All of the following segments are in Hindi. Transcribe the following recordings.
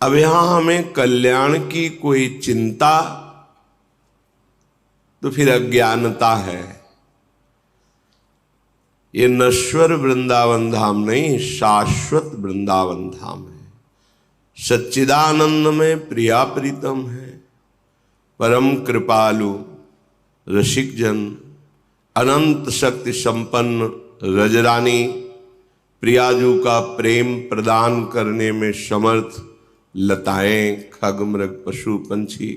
अब यहां हमें कल्याण की कोई चिंता तो फिर अज्ञानता है। ये नश्वर वृंदावन धाम नहीं, शाश्वत वृंदावन धाम है। सच्चिदानंद में प्रिया प्रीतम है, परम कृपालु रसिक जन, अनंत शक्ति संपन्न रजरानी, प्रियाजू का प्रेम प्रदान करने में समर्थ लताएं, खग मृग पशु पंछी,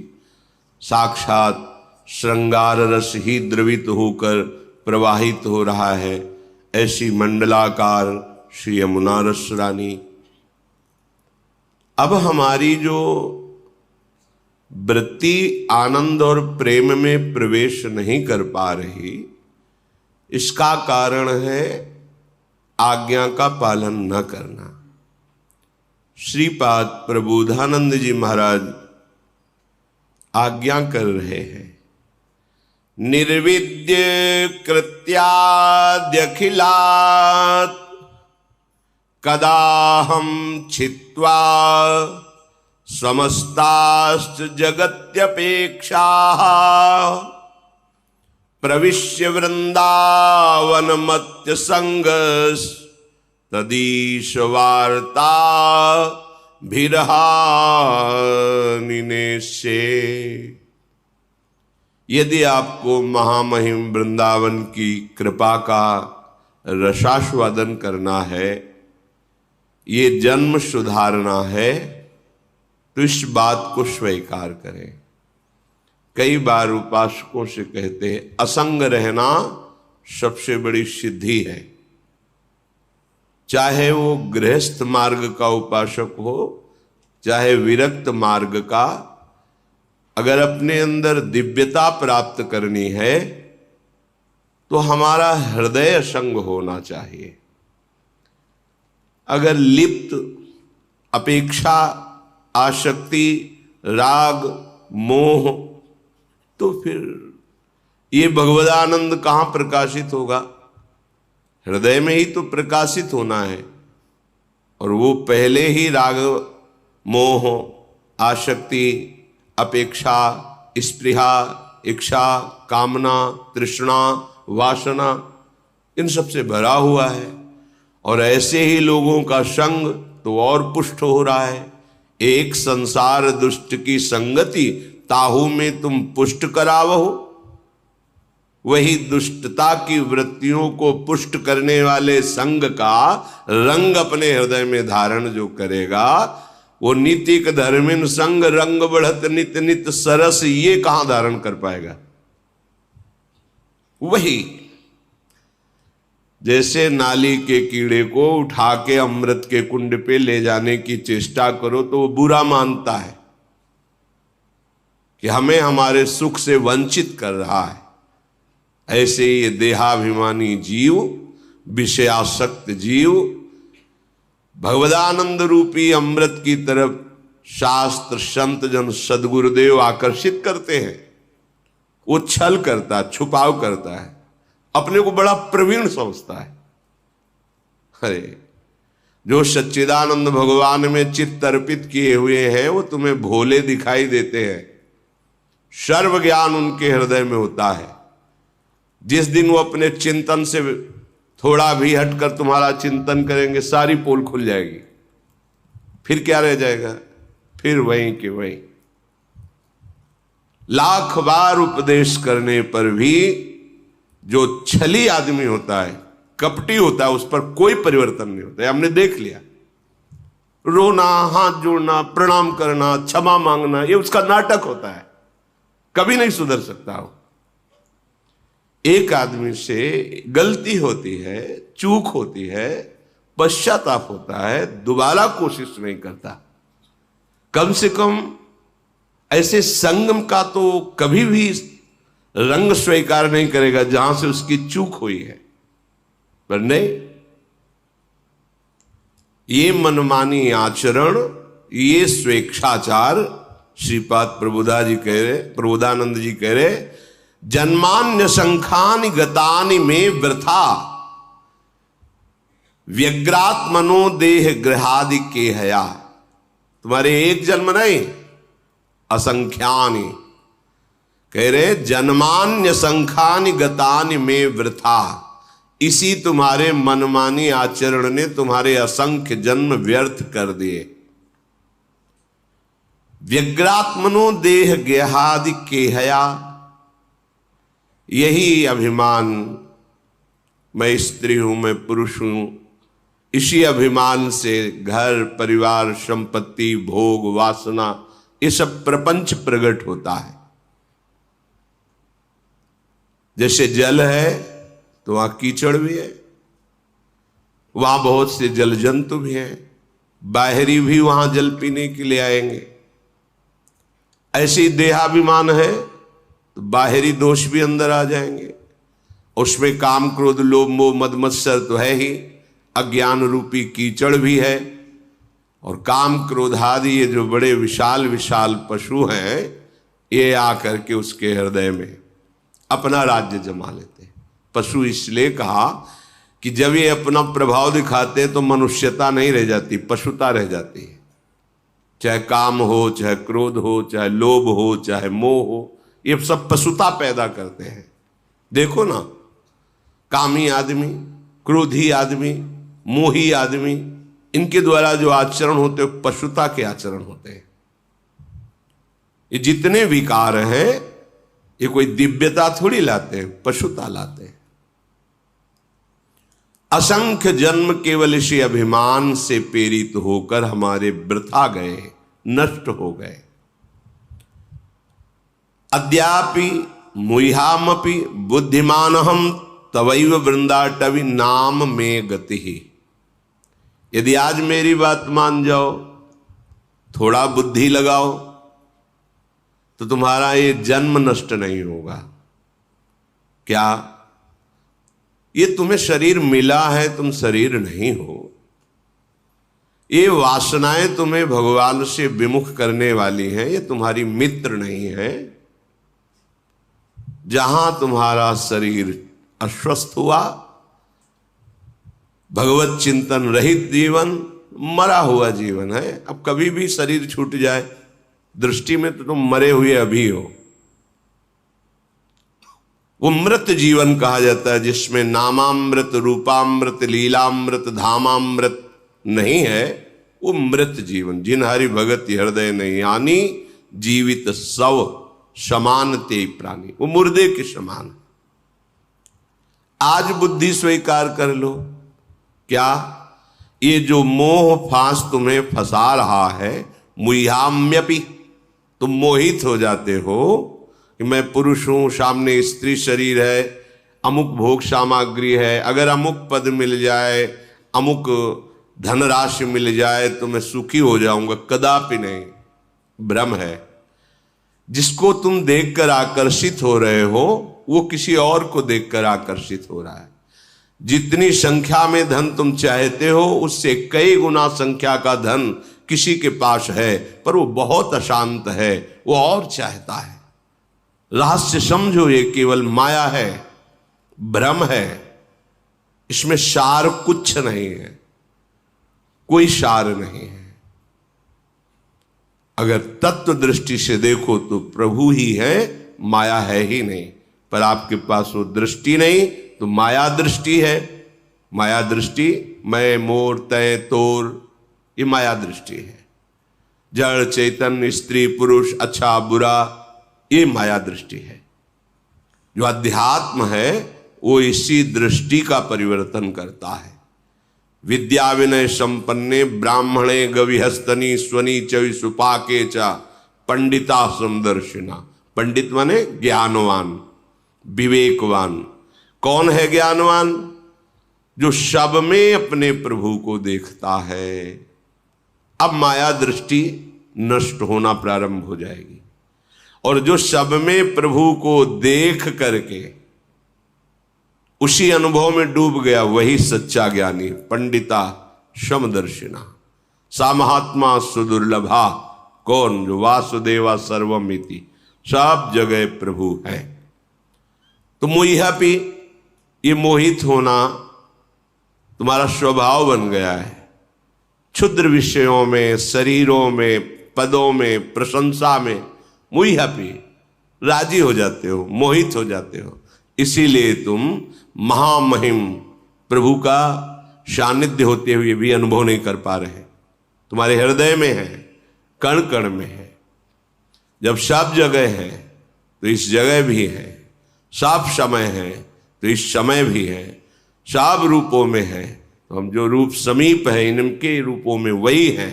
साक्षात श्रृंगार रस ही द्रवित होकर प्रवाहित हो रहा है, ऐसी मंडलाकार श्री यमुना रस रानी। अब हमारी जो वृत्ति आनंद और प्रेम में प्रवेश नहीं कर पा रही, इसका कारण है आज्ञा का पालन न करना। श्रीपाद प्रबोधानंद जी महाराज आज्ञा कर रहे हैं, निर्विद्य कृत्याद्यखिलात् कदाहं छित्त्वा समस्ताश्च जगत्यपेक्षाः प्रविश्य वृंदावनमत्य संगस तदीश वार्ता भिरहानिनेशे। यदि आपको महामहिम वृंदावन की कृपा का रसास्वादन करना है, ये जन्म सुधारना है, तो इस बात को स्वीकार करें। कई बार उपासकों से कहते हैं, असंग रहना सबसे बड़ी सिद्धि है। चाहे वो गृहस्थ मार्ग का उपासक हो, चाहे विरक्त मार्ग का, अगर अपने अंदर दिव्यता प्राप्त करनी है तो हमारा हृदय असंग होना चाहिए। अगर लिप्त अपेक्षा, आसक्ति, राग, मोह, तो फिर ये भगवदानंद कहां प्रकाशित होगा? हृदय में ही तो प्रकाशित होना है। और वो पहले ही राग, मोह, आसक्ति, अपेक्षा, स्पृहा, इच्छा, कामना, तृष्णा, वासना, इन सब से भरा हुआ है। और ऐसे ही लोगों का संग तो और पुष्ट हो रहा है। एक संसार दुष्ट की संगति, ताहू में तुम पुष्ट करावहो। वही दुष्टता की वृत्तियों को पुष्ट करने वाले संग का रंग अपने हृदय में धारण जो करेगा, वो नीतिक धर्मिन संग रंग बढ़त नित नित सरस, ये कहां धारण कर पाएगा? वही जैसे नाली के कीड़े को उठा के अमृत के कुंड पे ले जाने की चेष्टा करो तो वो बुरा मानता है कि हमें हमारे सुख से वंचित कर रहा है। ऐसे ये देहाभिमानी जीव, विषयासक्त जीव, भगवदानंद रूपी अमृत की तरफ शास्त्र, संत जन, सदगुरुदेव आकर्षित करते हैं। वो छल करता है, छुपाव करता है, अपने को बड़ा प्रवीण समझता है। अरे जो सच्चिदानंद भगवान में चित्त अर्पित किए हुए हैं, वो तुम्हें भोले दिखाई देते हैं। सर्व ज्ञान उनके हृदय में होता है। जिस दिन वो अपने चिंतन से थोड़ा भी हटकर तुम्हारा चिंतन करेंगे, सारी पोल खुल जाएगी। फिर क्या रह जाएगा? फिर वहीं के वहीं। लाख बार उपदेश करने पर भी जो छली आदमी होता है, कपटी होता है, उस पर कोई परिवर्तन नहीं होता है। हमने देख लिया। रोना, हाथ जोड़ना, प्रणाम करना, क्षमा मांगना, ये उसका नाटक होता है, कभी नहीं सुधर सकता हो। एक आदमी से गलती होती है, चूक होती है, पश्चाताप होता है, दोबारा कोशिश नहीं करता। कम से कम ऐसे संगम का तो कभी भी रंग स्वीकार नहीं करेगा जहां से उसकी चूक हुई है। पर नहीं, ये मनमानी आचरण, ये स्वेच्छाचार, श्रीपाद प्रबोधानंद जी कह रहे, जन्मान्य संखानि गतानि में वृथा व्यग्रात्मनो देह ग्रहादि के हया। तुम्हारे एक जन्म नहीं, असंख्यानि। कह रहे जन्मान्य संख्यानि गतानि में वृथा। इसी तुम्हारे मनमानी आचरण ने तुम्हारे असंख्य जन्म व्यर्थ कर दिए। व्यग्रात्मनो देह गेहादि केहया, यही अभिमान, मैं स्त्री हूं, मैं पुरुष हूं, इसी अभिमान से घर परिवार संपत्ति भोग वासना ये सब प्रपंच प्रकट होता है। जैसे जल है तो वहां कीचड़ भी है, वहां बहुत से जल जंतु भी हैं, बाहरी भी वहां जल पीने के लिए आएंगे। ऐसी देहाभिमान है तो बाहरी दोष भी अंदर आ जाएंगे। उसमें काम क्रोध लोभ मोह मद मत्सर तो है ही, अज्ञान रूपी कीचड़ भी है, और काम क्रोध आदि ये जो बड़े विशाल विशाल पशु हैं ये आकर के उसके हृदय में अपना राज्य जमा लेते हैं। पशु इसलिए कहा कि जब ये अपना प्रभाव दिखाते तो मनुष्यता नहीं रह जाती, पशुता रह जाती है। चाहे काम हो, चाहे क्रोध हो, चाहे लोभ हो, चाहे मोह हो, ये सब पशुता पैदा करते हैं। देखो ना, कामी आदमी, क्रोधी आदमी, मोही आदमी, इनके द्वारा जो आचरण होते हैं पशुता के आचरण होते हैं। ये जितने विकार हैं ये कोई दिव्यता थोड़ी लाते हैं, पशुता लाते हैं। असंख्य जन्म केवल इसी अभिमान से प्रेरित होकर हमारे वृथा गए, नष्ट हो गए। अद्यापि मुह्यामपि बुद्धिमानहम तवैव वृंदाटवी नाम में गति ही। यदि आज मेरी बात मान जाओ, थोड़ा बुद्धि लगाओ, तो तुम्हारा ये जन्म नष्ट नहीं होगा। क्या ये तुम्हें शरीर मिला है, तुम शरीर नहीं हो। ये वासनाएं तुम्हें भगवान से विमुख करने वाली हैं, ये तुम्हारी मित्र नहीं है। जहां तुम्हारा शरीर अस्वस्थ हुआ, भगवत चिंतन रहित जीवन मरा हुआ जीवन है। अब कभी भी शरीर छूट जाए, दृष्टि में तो तुम मरे हुए अभी हो। वो मृत जीवन कहा जाता है जिसमें नामामृत रूपामृत लीलामृत धामामृत नहीं है, वो मृत जीवन। जिन हरि भगत हृदय नहीं यानी जीवित सव समान ते प्राणी, वो मुर्दे के समान। आज बुद्धि स्वीकार कर लो, क्या ये जो मोह फांस तुम्हें फंसा रहा है, मुह्याम्यपि, तुम मोहित हो जाते हो कि मैं पुरुष हूं, सामने स्त्री शरीर है, अमुक भोग सामग्री है, अगर अमुक पद मिल जाए, अमुक धनराशि मिल जाए तो मैं सुखी हो जाऊंगा। कदापि नहीं, भ्रम है। जिसको तुम देखकर आकर्षित हो रहे हो वो किसी और को देखकर आकर्षित हो रहा है। जितनी संख्या में धन तुम चाहते हो उससे कई गुना संख्या का धन किसी के पास है, पर वो बहुत अशांत है, वो और चाहता है। रहस्य समझो, ये केवल माया है, भ्रम है, इसमें सार कुछ नहीं है, कोई सार नहीं है। अगर तत्व दृष्टि से देखो तो प्रभु ही है, माया है ही नहीं। पर आपके पास वो दृष्टि नहीं तो माया दृष्टि है। माया दृष्टि मैं मोर तय तोर, ये माया दृष्टि है। जड़ चैतन्य स्त्री पुरुष अच्छा बुरा, ये माया दृष्टि है। जो अध्यात्म है वो इसी दृष्टि का परिवर्तन करता है। विद्या विनय संपन्ने ब्राह्मणे गविहस्तनी स्वनी चवि सुपाके च पंडिता समदर्शिना। पंडित माने ज्ञानवान, विवेकवान। कौन है ज्ञानवान? जो सब में अपने प्रभु को देखता है। अब माया दृष्टि नष्ट होना प्रारंभ हो जाएगी, और जो सब में प्रभु को देख करके उसी अनुभव में डूब गया वही सच्चा ज्ञानी। पंडिता समदर्शिना। सा महात्मा सुदुर्लभा। कौन? जो वासुदेवा सर्वमिति, सब जगह प्रभु है। तो मुह्यपि, ये मोहित होना तुम्हारा स्वभाव बन गया है। क्षुद्र विषयों में, शरीरों में, पदों में, प्रशंसा में मुइहपी राजी हो जाते हो, मोहित हो जाते हो। इसीलिए तुम महामहिम प्रभु का सानिध्य होते हुए भी अनुभव नहीं कर पा रहे। तुम्हारे हृदय में है, कण कण में है। जब सब जगह है तो इस जगह भी है, सब समय है तो इस समय भी है, सब रूपों में है तो हम जो रूप समीप है इनके रूपों में वही है।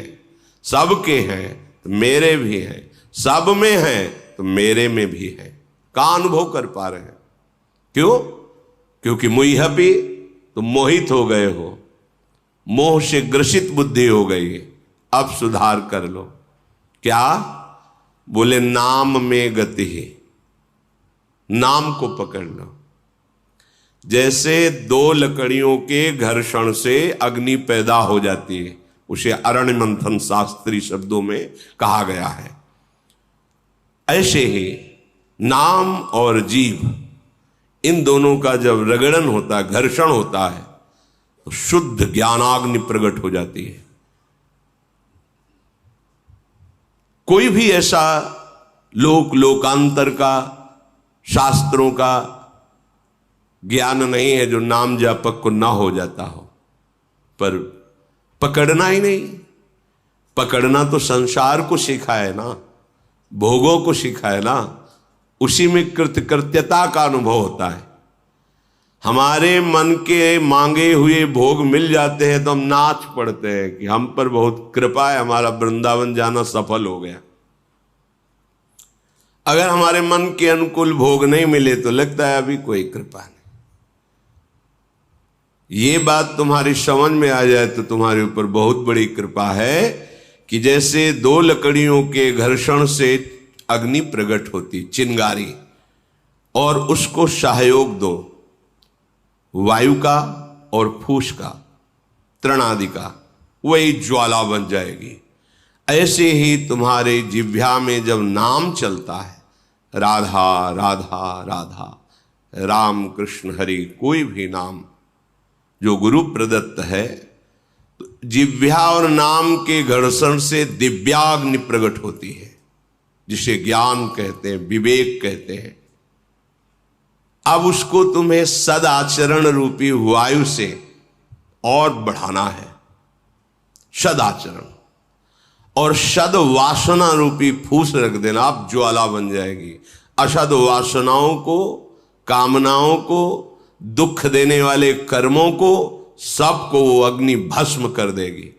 सबके हैं तो मेरे भी है, सब में है तो मेरे में भी है का अनुभव कर पा रहे हैं। क्यों? क्योंकि मुइहपी तुम मोहित हो गए हो, मोह से ग्रसित बुद्धि हो गई है। अब सुधार कर लो। क्या? बोले नाम में गति है, नाम को पकड़ लो। जैसे दो लकड़ियों के घर्षण से अग्नि पैदा हो जाती है, उसे अरण्य मंथन शास्त्रीय शब्दों में कहा गया है। ऐसे ही नाम और जीव, इन दोनों का जब रगड़न होता है, घर्षण होता है, तो शुद्ध ज्ञानाग्नि प्रकट हो जाती है। कोई भी ऐसा लोकांतर का, शास्त्रों का ज्ञान नहीं है जो नाम जापक को ना हो जाता हो, पर पकड़ना ही नहीं। पकड़ना तो संसार को सीखा है ना, भोगों को सीखा है ना, उसी में कृतकृत्यता का अनुभव होता है। हमारे मन के मांगे हुए भोग मिल जाते हैं तो हम नाच पड़ते हैं कि हम पर बहुत कृपा है, हमारा वृंदावन जाना सफल हो गया। अगर हमारे मन के अनुकूल भोग नहीं मिले तो लगता है अभी कोई कृपा नहीं। ये बात तुम्हारी समझ में आ जाए तो तुम्हारे ऊपर बहुत बड़ी कृपा है कि जैसे दो लकड़ियों के घर्षण से अग्नि प्रकट होती, चिंगारी, और उसको सहयोग दो वायु का और फूस का, तृण आदि का, वही ज्वाला बन जाएगी। ऐसे ही तुम्हारे जिह्वा में जब नाम चलता है, राधा राधा राधा, राम कृष्ण हरि, कोई भी नाम जो गुरु प्रदत्त है, तो जिह्वा और नाम के घर्षण से दिव्याग्नि प्रकट होती है, जिसे ज्ञान कहते हैं, विवेक कहते हैं। अब उसको तुम्हें सदाचरण रूपी वायु से और बढ़ाना है, सदाचरण, और सद वासना रूपी फूस रख देना, आप ज्वाला बन जाएगी। असद वासनाओं को, कामनाओं को, दुख देने वाले कर्मों को, सबको वो अग्नि भस्म कर देगी।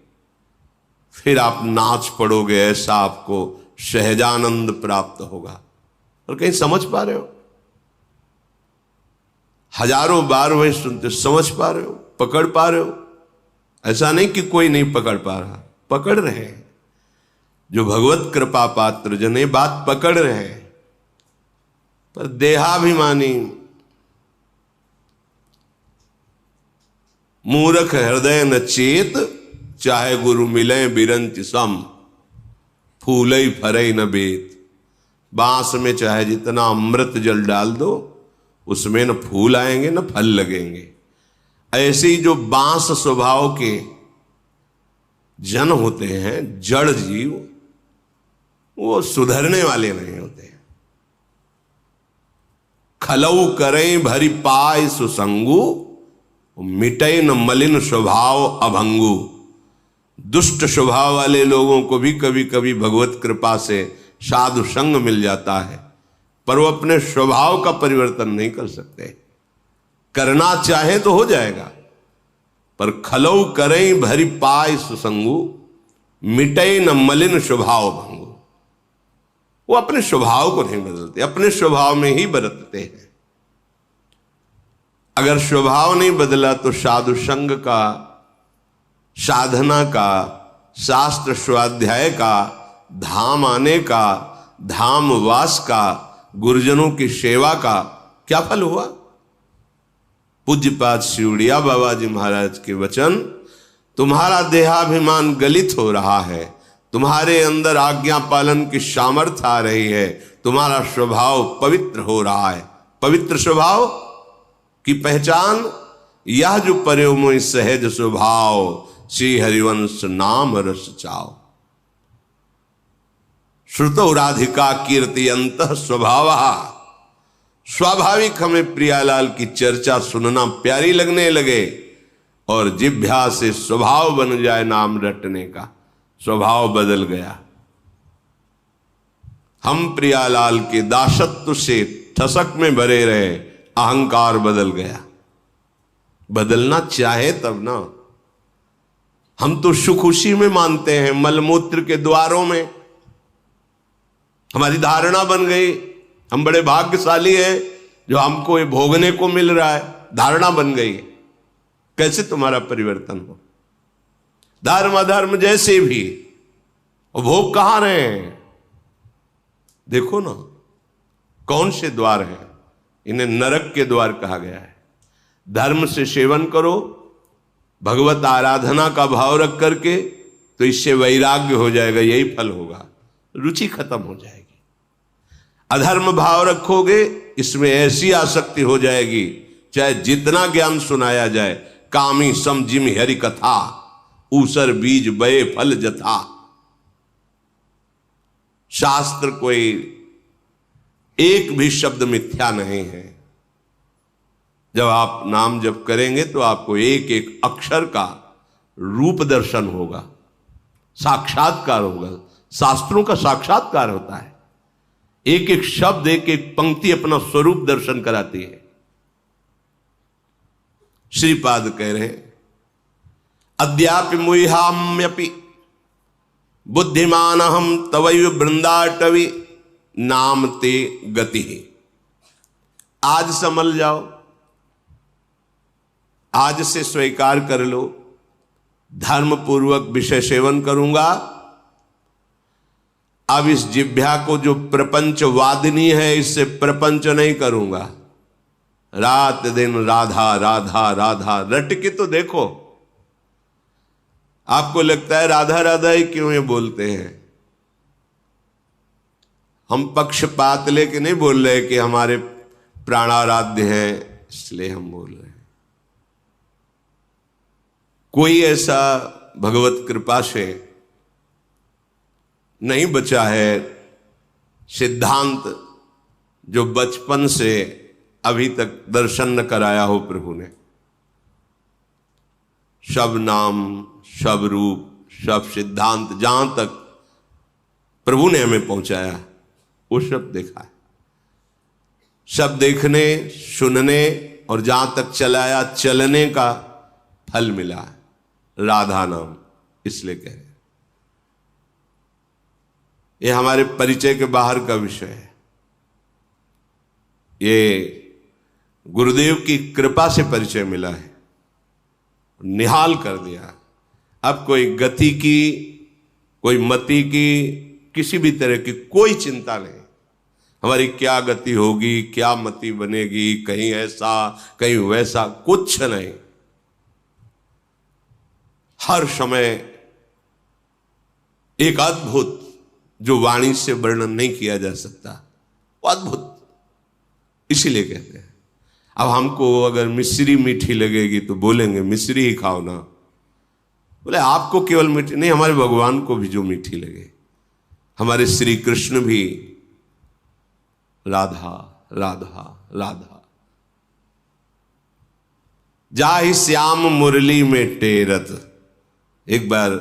फिर आप नाच पड़ोगे, ऐसा आपको सहजानंद प्राप्त होगा। और कहीं समझ पा रहे हो? हजारों बार वही सुनते, समझ पा रहे हो? पकड़ पा रहे हो? ऐसा नहीं कि कोई नहीं पकड़ पा रहा, पकड़ रहे हैं। जो भगवत कृपा पात्र जन ये बात पकड़ रहे हैं, पर देहाभिमानी मूर्ख हृदय न चेत, चाहे गुरु मिले बिरंच सम, फूलई फरई न बेत। बांस में चाहे जितना अमृत जल डाल दो, उसमें न फूल आएंगे न फल लगेंगे। ऐसे ही जो बांस स्वभाव के जन होते हैं, जड़ जीव, वो सुधरने वाले नहीं होते। खलऊ करें भरी पाय सुसंगु, मिटे न मलिन स्वभाव अभंगु। दुष्ट स्वभाव वाले लोगों को भी कभी कभी भगवत कृपा से साधु संग मिल जाता है, पर वो अपने स्वभाव का परिवर्तन नहीं कर सकते। करना चाहे तो हो जाएगा, पर खलऊ करें भरी पाय सुसंगु, मिटे न मलिन स्वभाव भंगु। वो अपने स्वभाव को नहीं बदलते, अपने स्वभाव में ही बरतते हैं। अगर स्वभाव नहीं बदला तो साधु संग का, साधना का, शास्त्र स्वाध्याय का, धाम आने का, धाम वास का, गुरुजनों की सेवा का क्या फल हुआ? पूज्यपाद शिवड़िया बाबा जी महाराज के वचन, तुम्हारा देहाभिमान गलित हो रहा है, तुम्हारे अंदर आज्ञा पालन की सामर्थ्य आ रही है, तुम्हारा स्वभाव पवित्र हो रहा है। पवित्र स्वभाव की पहचान, यह जो पर्योमय सहज स्वभाव, श्री हरिवंश नाम रस चाओ। श्रुतो राधिका कीर्ति अंतः स्वभाव। स्वाभाविक हमें प्रियालाल की चर्चा सुनना प्यारी लगने लगे और जिह्वा से स्वभाव बन जाए नाम रटने का। स्वभाव बदल गया। हम प्रियालाल के दासत्व से ठसक में भरे रहे, अहंकार बदल गया। बदलना चाहे तब ना। हम तो सुख उसी में मानते हैं, मलमूत्र के द्वारों में। हमारी धारणा बन गई हम बड़े भाग्यशाली हैं जो हमको ये भोगने को मिल रहा है। धारणा बन गई। कैसे तुम्हारा परिवर्तन हो? धर्म अधर्म जैसे भी, और भोग कहां रहे हैं? देखो ना कौन से द्वार हैं। इन्हें नरक के द्वार कहा गया है। धर्म से सेवन करो, भगवत आराधना का भाव रख करके, तो इससे वैराग्य हो जाएगा, यही फल होगा, रुचि खत्म हो जाएगी। अधर्म भाव रखोगे, इसमें ऐसी आसक्ति हो जाएगी, चाहे जितना ज्ञान सुनाया जाए। कामी समझिम हरि कथा, ऊसर बीज बये फल जथा। शास्त्र कोई एक भी शब्द मिथ्या नहीं है। जब आप नाम जप करेंगे तो आपको एक एक अक्षर का रूप दर्शन होगा, साक्षात्कार होगा। शास्त्रों का साक्षात्कार होता है। एक एक शब्द, एक एक पंक्ति अपना स्वरूप दर्शन कराती है। श्रीपाद कह रहे अद्यापि मुह्याम्यपि बुद्धिमान हम तवैव वृंदाटवी नाम ते गति। आज संभल जाओ, आज से स्वीकार कर लो, धर्म पूर्वक विषय सेवन करूंगा। अब इस जिह्वा को जो प्रपंच वादिनी है, इससे प्रपंच नहीं करूंगा। रात दिन राधा राधा राधा रट के तो देखो। आपको लगता है राधा राधा ही क्यों ये बोलते हैं? हम पक्षपात लेके नहीं बोल रहे कि हमारे प्राणाराध्य हैं इसलिए हम बोल रहे हैं। कोई ऐसा भगवत कृपा से नहीं बचा है सिद्धांत जो बचपन से अभी तक दर्शन न कराया हो प्रभु ने। सब नाम, सब रूप, सब सिद्धांत जहां तक प्रभु ने हमें पहुंचाया वो सब देखा है। सब देखने, सुनने और जहां तक चलाया, चलने का फल मिला है। राधा नाम इसलिए कह रहे, ये हमारे परिचय के बाहर का विषय है। ये गुरुदेव की कृपा से परिचय मिला है, निहाल कर दिया। अब कोई गति की, कोई मति की, किसी भी तरह की कोई चिंता नहीं। हमारी क्या गति होगी, क्या मति बनेगी, कहीं ऐसा कहीं वैसा, कुछ नहीं। हर समय एक अद्भुत जो वाणी से वर्णन नहीं किया जा सकता, वो अद्भुत। इसीलिए कहते हैं। अब हमको अगर मिश्री मीठी लगेगी तो बोलेंगे मिश्री ही खाओ ना। बोले आपको केवल मीठी नहीं, हमारे भगवान को भी जो मीठी लगे। हमारे श्री कृष्ण भी राधा राधा राधा। जाहि श्याम मुरली में टेरत। एक बार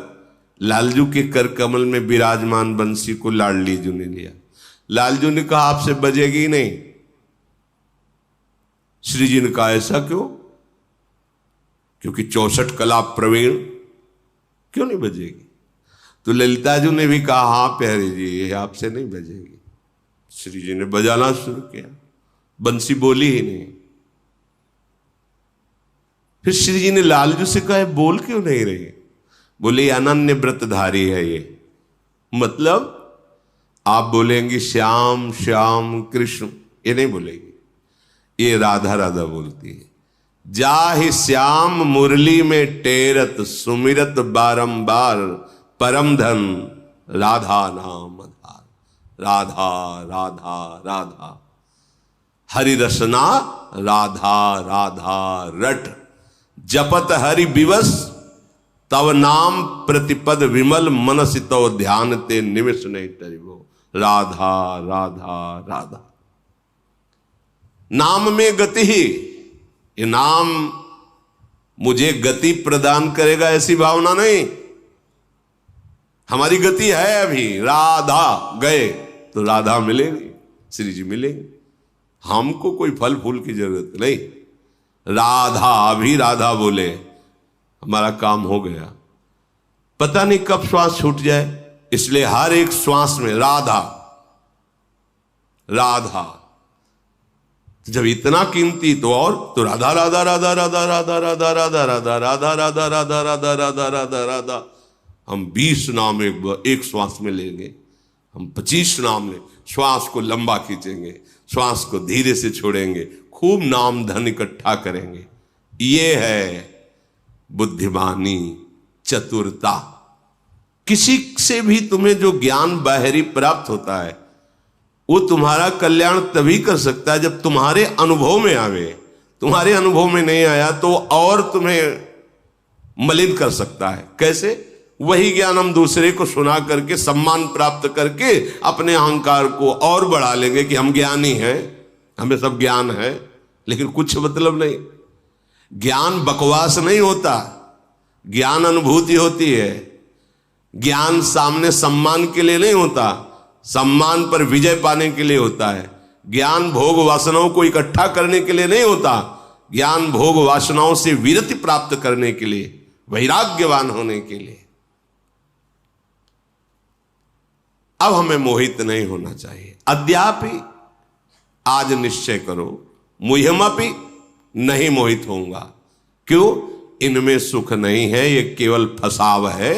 लालजू के कर कमल में विराजमान बंसी को लाडली जू ने लिया। लालजू ने कहा आपसे बजेगी नहीं। श्री जी ने कहा ऐसा क्यों? क्योंकि 64 कला प्रवीण, क्यों नहीं बजेगी? तो ललिताजू ने भी कहा हाँ प्यारे जी ये आपसे नहीं बजेगी। श्री जी ने बजाना शुरू किया, बंसी बोली ही नहीं। फिर श्री जी ने लालजू से कहा बोल क्यों नहीं रही? बोले अनन्य व्रतधारी है ये। मतलब आप बोलेंगी श्याम श्याम कृष्ण, ये नहीं बोलेगी, ये राधा राधा बोलती है। जाहि श्याम मुरली में टेरत सुमिरत बारंबार परम धन राधा नाम आधार। राधा राधा राधा हरि रसना राधा राधा रट जपत हरि विवश तव नाम प्रतिपद विमल मनसि तव ध्यान ते निमिष नहीं टरिबो। राधा राधा राधा। नाम में गति ही, ये नाम मुझे गति प्रदान करेगा ऐसी भावना नहीं। हमारी गति है अभी, राधा गए तो राधा मिलेगी, श्री जी मिलेंगे, हमको कोई फल फूल की जरूरत नहीं। राधा, अभी राधा बोले हमारा काम हो गया। पता नहीं कब श्वास छूट जाए, इसलिए हर एक श्वास में राधा राधा। जब इतना कीमती तो और तो राधा राधा राधा राधा राधा राधा राधा राधा राधा राधा राधा राधा राधा राधा राधा। हम 20 नाम एक श्वास में लेंगे, हम 25 नाम लें, श्वास को लंबा खींचेंगे, श्वास को धीरे से छोड़ेंगे, खूब नाम धन इकट्ठा करेंगे। ये है बुद्धिमानी, चतुरता। किसी से भी तुम्हें जो ज्ञान बाहरी प्राप्त होता है वो तुम्हारा कल्याण तभी कर सकता है जब तुम्हारे अनुभव में आवे। तुम्हारे अनुभव में नहीं आया तो और तुम्हें मलिन कर सकता है। कैसे? वही ज्ञान हम दूसरे को सुना करके सम्मान प्राप्त करके अपने अहंकार को और बढ़ा लेंगे कि हम ज्ञानी हैं, हमें सब ज्ञान है, लेकिन कुछ मतलब नहीं। ज्ञान बकवास नहीं होता, ज्ञान अनुभूति होती है। ज्ञान सामने सम्मान के लिए नहीं होता, सम्मान पर विजय पाने के लिए होता है। ज्ञान भोग वासनाओं को इकट्ठा करने के लिए नहीं होता, ज्ञान भोग वासनाओं से विरति प्राप्त करने के लिए, वैराग्यवान होने के लिए। अब हमें मोहित नहीं होना चाहिए। अद्यापि, आज निश्चय करो, मुह्यमपि नहीं मोहित होऊंगा। क्यों? इनमें सुख नहीं है, ये केवल फसाव है।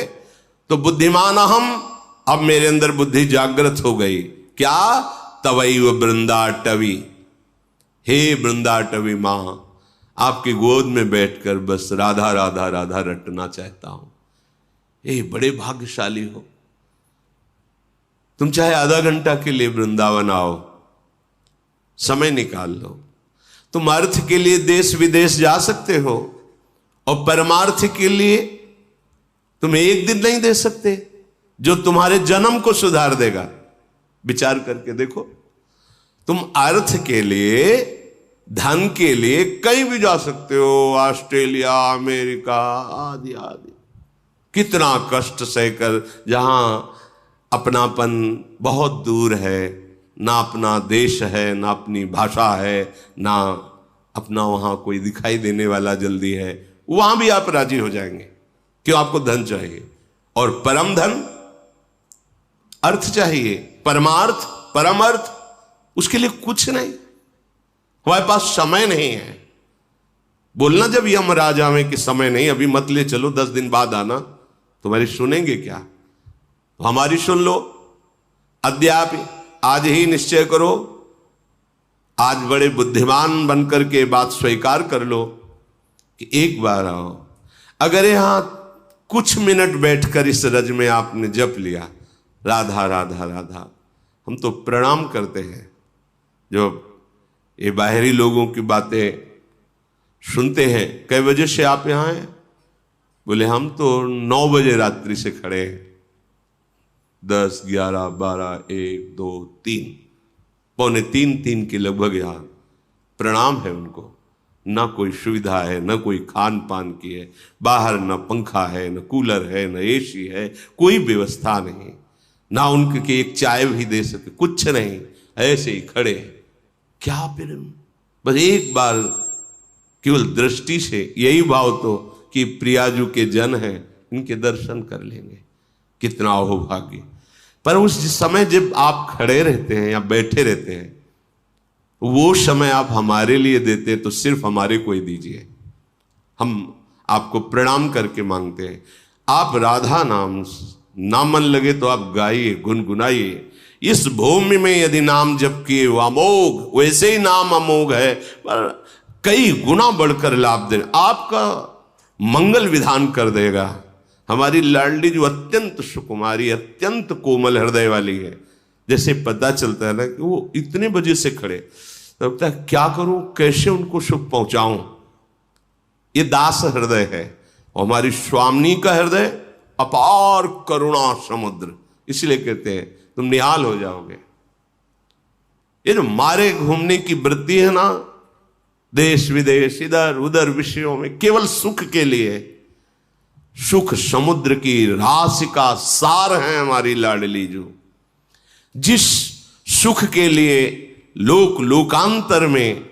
तो बुद्धिमान हम, अब मेरे अंदर बुद्धि जागृत हो गई। क्या? तवैव वृंदाटवी, हे वृंदाटवी मां, आपकी गोद में बैठकर बस राधा राधा राधा रटना चाहता हूं। ये बड़े भाग्यशाली हो। तुम चाहे आधा घंटा के लिए वृंदावन आओ, समय निकाल लो। तुम अर्थ के लिए देश विदेश जा सकते हो और परमार्थ के लिए तुम एक दिन नहीं दे सकते जो तुम्हारे जन्म को सुधार देगा। विचार करके देखो, तुम अर्थ के लिए, धन के लिए कहीं भी जा सकते हो, ऑस्ट्रेलिया, अमेरिका आदि आदि। कितना कष्ट सहकर, जहां अपनापन बहुत दूर है, ना अपना देश है, ना अपनी भाषा है, ना अपना वहां कोई दिखाई देने वाला जल्दी है, वहां भी आप राजी हो जाएंगे। क्यों? आपको धन चाहिए, और परम धन अर्थ चाहिए, परमार्थ, परम अर्थ, उसके लिए कुछ नहीं। हमारे पास समय नहीं है। बोलना जब यमराज आवे कि समय नहीं, अभी मत ले चलो, 10 दिन बाद आना, तुम्हारी सुनेंगे क्या? हमारी सुन लो। अद्यापि, आज ही निश्चय करो, आज बड़े बुद्धिमान बनकर के बात स्वीकार कर लो कि एक बार आओ। अगर यहां कुछ मिनट बैठकर इस रज में आपने जप लिया राधा राधा राधा, हम तो प्रणाम करते हैं। जो ये बाहरी लोगों की बातें सुनते हैं, कई बजे से आप यहां हैं? बोले हम तो 9 बजे रात्रि से खड़े हैं। 10, 11, 12, 1, 2, 3, पौने 3 के लगभग यहां प्रणाम है उनको। ना कोई सुविधा है, ना कोई खान पान की है, बाहर ना पंखा है, ना कूलर है, ना एसी है, कोई व्यवस्था नहीं, ना उनके एक चाय भी दे सके, कुछ नहीं, ऐसे ही खड़े। क्या फिर बस एक बार केवल दृष्टि से यही भाव तो कि प्रियाजू के जन हैं, इनके दर्शन कर लेंगे, कितना अहोभाग्य। पर उस समय जब आप खड़े रहते हैं या बैठे रहते हैं, वो समय आप हमारे लिए देते तो सिर्फ हमारे को ही दीजिए। हम आपको प्रणाम करके मांगते हैं। आप राधा नाम ना मन लगे तो आप गाइए, गुनगुनाइए। इस भूमि में यदि नाम जप किए वो अमोघ, वैसे ही नाम अमोघ है, पर कई गुना बढ़कर लाभ दे, आपका मंगल विधान कर देगा। हमारी लाडली जो अत्यंत सुकुमारी, अत्यंत कोमल हृदय वाली है, जैसे पता चलता है ना कि वो इतने बजे से खड़े, लगता है क्या करूं, कैसे उनको सुख पहुंचाऊं। ये दास हृदय है, हमारी स्वामिनी का हृदय अपार करुणा समुद्र, इसलिए कहते हैं तुम निहाल हो जाओगे। ये जो मारे घूमने की वृत्ति है ना, देश विदेश इधर उधर विषयों में, केवल सुख के लिए, सुख समुद्र की राशि का सार है हमारी लाडली जो। जिस सुख के लिए लोकांतर में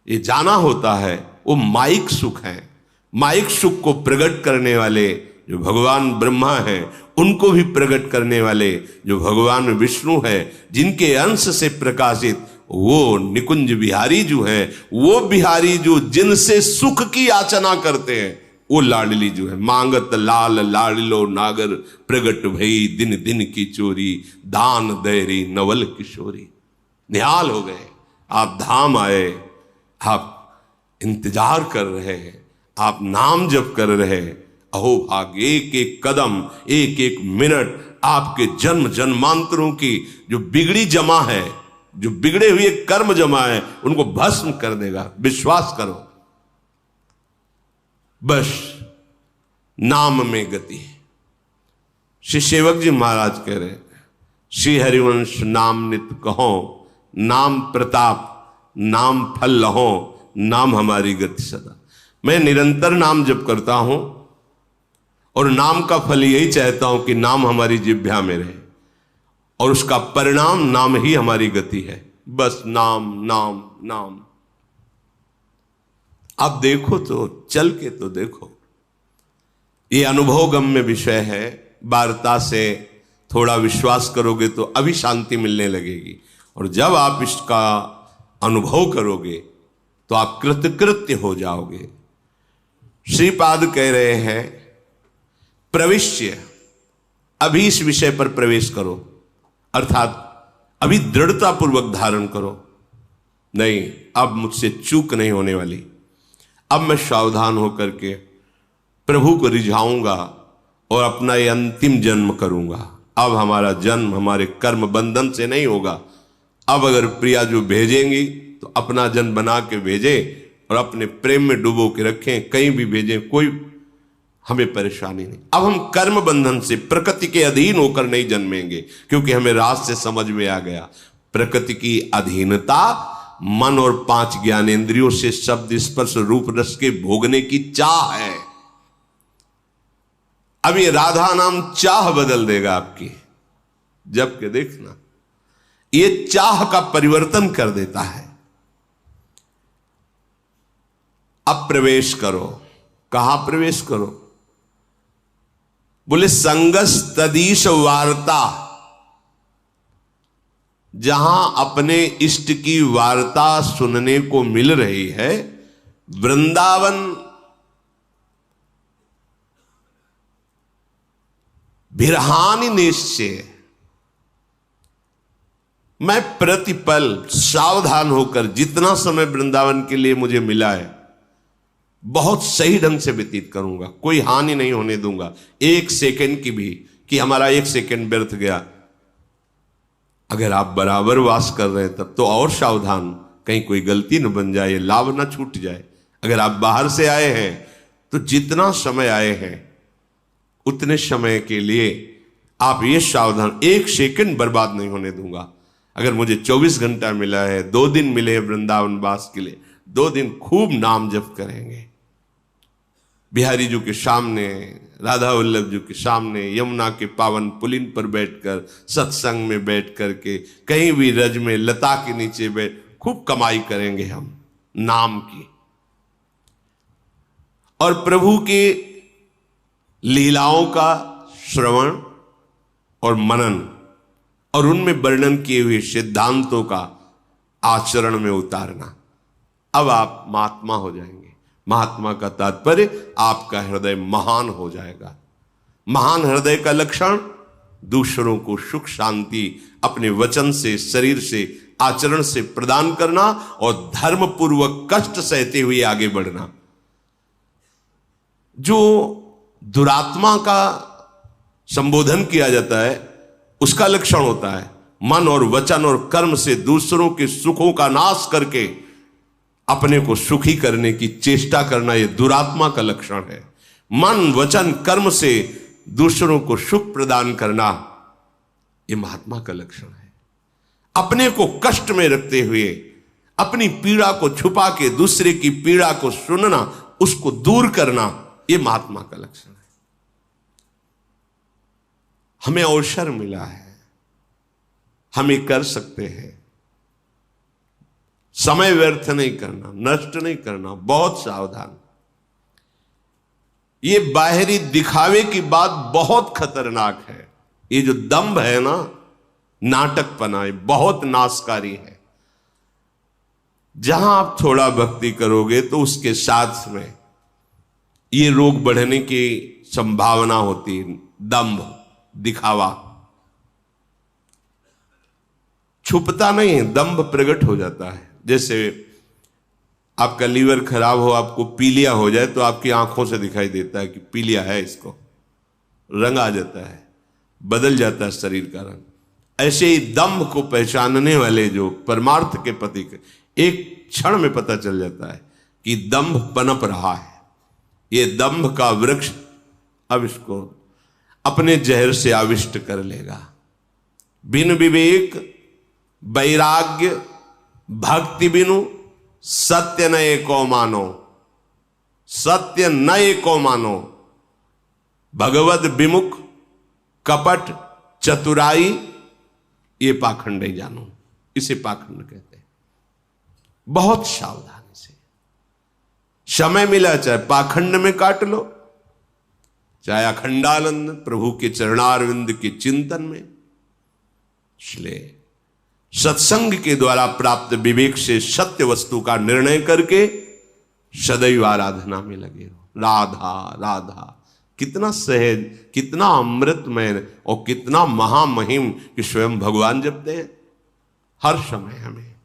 ये जाना होता है वो माइक सुख है। माइक सुख को प्रकट करने वाले जो भगवान ब्रह्मा है, उनको भी प्रकट करने वाले जो भगवान विष्णु है, जिनके अंश से प्रकाशित वो निकुंज बिहारी जो है, वो बिहारी जो जिनसे सुख की याचना करते हैं, वो लाडली जो है। मांगत लाल लाडलो नागर, प्रगट भई दिन दिन की चोरी, दान दैरी नवल किशोरी। निहाल हो गए, आप धाम आए, आप इंतजार कर रहे हैं, आप नाम जप कर रहे हैं। अहो भाग्य, एक एक कदम, एक एक मिनट आपके जन्म जन्मांतरों की जो बिगड़ी जमा है, जो बिगड़े हुए कर्म जमा है, उनको भस्म कर देगा। विश्वास करो, बस नाम में गति है। श्री सेवक जी महाराज कह रहे, श्री हरिवंश नाम नित कहो, नाम प्रताप नाम फल लहो, नाम हमारी गति सदा। मैं निरंतर नाम जप करता हूं और नाम का फल यही चाहता हूं कि नाम हमारी जिह्वा में रहे और उसका परिणाम नाम ही हमारी गति है। बस नाम नाम नाम। आप देखो तो, चल के तो देखो, ये अनुभव गम्य विषय है। वार्ता से थोड़ा विश्वास करोगे तो अभी शांति मिलने लगेगी, और जब आप इसका अनुभव करोगे तो आप कृतकृत्य हो जाओगे। श्रीपाद कह रहे हैं, प्रविश्य, अभी इस विषय पर प्रवेश करो, अर्थात अभी दृढ़ता पूर्वक धारण करो। नहीं, अब मुझसे चूक नहीं होने वाली, अब मैं सावधान होकर के प्रभु को रिझाऊंगा और अपना ये अंतिम जन्म करूंगा। अब हमारा जन्म हमारे कर्म बंधन से नहीं होगा। अब अगर प्रिया जो भेजेंगी तो अपना जन्म बना के भेजे और अपने प्रेम में डुबो के रखें, कहीं भी भेजें, कोई हमें परेशानी नहीं। अब हम कर्म बंधन से, प्रकृति के अधीन होकर नहीं जन्मेंगे, क्योंकि हमें राज से समझ में आ गया प्रकृति की अधीनता मन और 5 ज्ञानेंद्रियों से शब्द स्पर्श रूप रस के भोगने की चाह है। अब ये राधा नाम चाह बदल देगा आपकी, जब के देखना, ये चाह का परिवर्तन कर देता है। अब प्रवेश करो। कहां प्रवेश करो? बोले संगस तदीश वार्ता, जहां अपने इष्ट की वार्ता सुनने को मिल रही है। वृंदावन बिरहानी निश्चय, मैं प्रतिपल सावधान होकर जितना समय वृंदावन के लिए मुझे मिला है बहुत सही ढंग से व्यतीत करूंगा, कोई हानि नहीं होने दूंगा, 1 सेकंड की भी, कि हमारा 1 सेकंड व्यर्थ गया। अगर आप बराबर वास कर रहे हैं तब तो और सावधान, कहीं कोई गलती न बन जाए, लाभ न छूट जाए। अगर आप बाहर से आए हैं तो जितना समय आए हैं उतने समय के लिए आप ये सावधान, 1 सेकंड बर्बाद नहीं होने दूंगा। अगर मुझे 24 घंटा मिला है, 2 दिन मिले वृंदावन वास के लिए, 2 दिन खूब नाम जप करेंगे। बिहारी जी के सामने, राधा वल्लभ जी के सामने, यमुना के पावन पुलिन पर बैठकर, सत्संग में बैठ करके, कहीं भी रज में लता के नीचे बैठ, खूब कमाई करेंगे हम नाम की। और प्रभु के लीलाओं का श्रवण और मनन और उनमें वर्णन किए हुए सिद्धांतों का आचरण में उतारना। अब आप महात्मा हो जाएंगे। महात्मा का तात्पर्य आपका हृदय महान हो जाएगा। महान हृदय का लक्षण दूसरों को सुख शांति अपने वचन से, शरीर से, आचरण से प्रदान करना और धर्म पूर्वक कष्ट सहते हुए आगे बढ़ना। जो दुरात्मा का संबोधन किया जाता है उसका लक्षण होता है मन और वचन और कर्म से दूसरों के सुखों का नाश करके अपने को सुखी करने की चेष्टा करना। यह दुरात्मा का लक्षण है। मन वचन कर्म से दूसरों को सुख प्रदान करना, यह महात्मा का लक्षण है। अपने को कष्ट में रखते हुए अपनी पीड़ा को छुपा के दूसरे की पीड़ा को सुनना, उसको दूर करना, यह महात्मा का लक्षण है। हमें अवसर मिला है, हम ये कर सकते हैं। समय व्यर्थ नहीं करना, नष्ट नहीं करना, बहुत सावधान। ये बाहरी दिखावे की बात बहुत खतरनाक है। ये जो दंभ है ना, नाटकपना, है, बहुत नाशकारी है। जहां आप थोड़ा भक्ति करोगे तो उसके साथ में ये रोग बढ़ने की संभावना होती है। दंभ, दिखावा छुपता नहीं है, दंभ प्रकट हो जाता है। जैसे आपका लीवर खराब हो, आपको पीलिया हो जाए तो आपकी आंखों से दिखाई देता है कि पीलिया है, इसको रंग आ जाता है, बदल जाता है शरीर का रंग। ऐसे ही दंभ को पहचानने वाले जो परमार्थ के पति के, एक क्षण में पता चल जाता है कि दंभ पनप रहा है। ये दंभ का वृक्ष अब इसको अपने जहर से आविष्ट कर लेगा। बिन विवेक वैराग्य भक्ति बिनु सत्य न एको मानो, सत्य न एको मानो। भगवद विमुख कपट चतुराई, ये पाखंड ही जानो, इसे पाखंड कहते हैं। बहुत सावधानी से समय मिला चाहे पाखंड में काट लो, चाहे अखंडानंद प्रभु के चरणारविंद के चिंतन में। इसलिए सत्संग के द्वारा प्राप्त विवेक से सत्य वस्तु का निर्णय करके सदैव आराधना में लगे रहो। राधा राधा, कितना सहज, कितना अमृतमय और कितना महामहिम कि स्वयं भगवान जपते हैं। हर समय हमें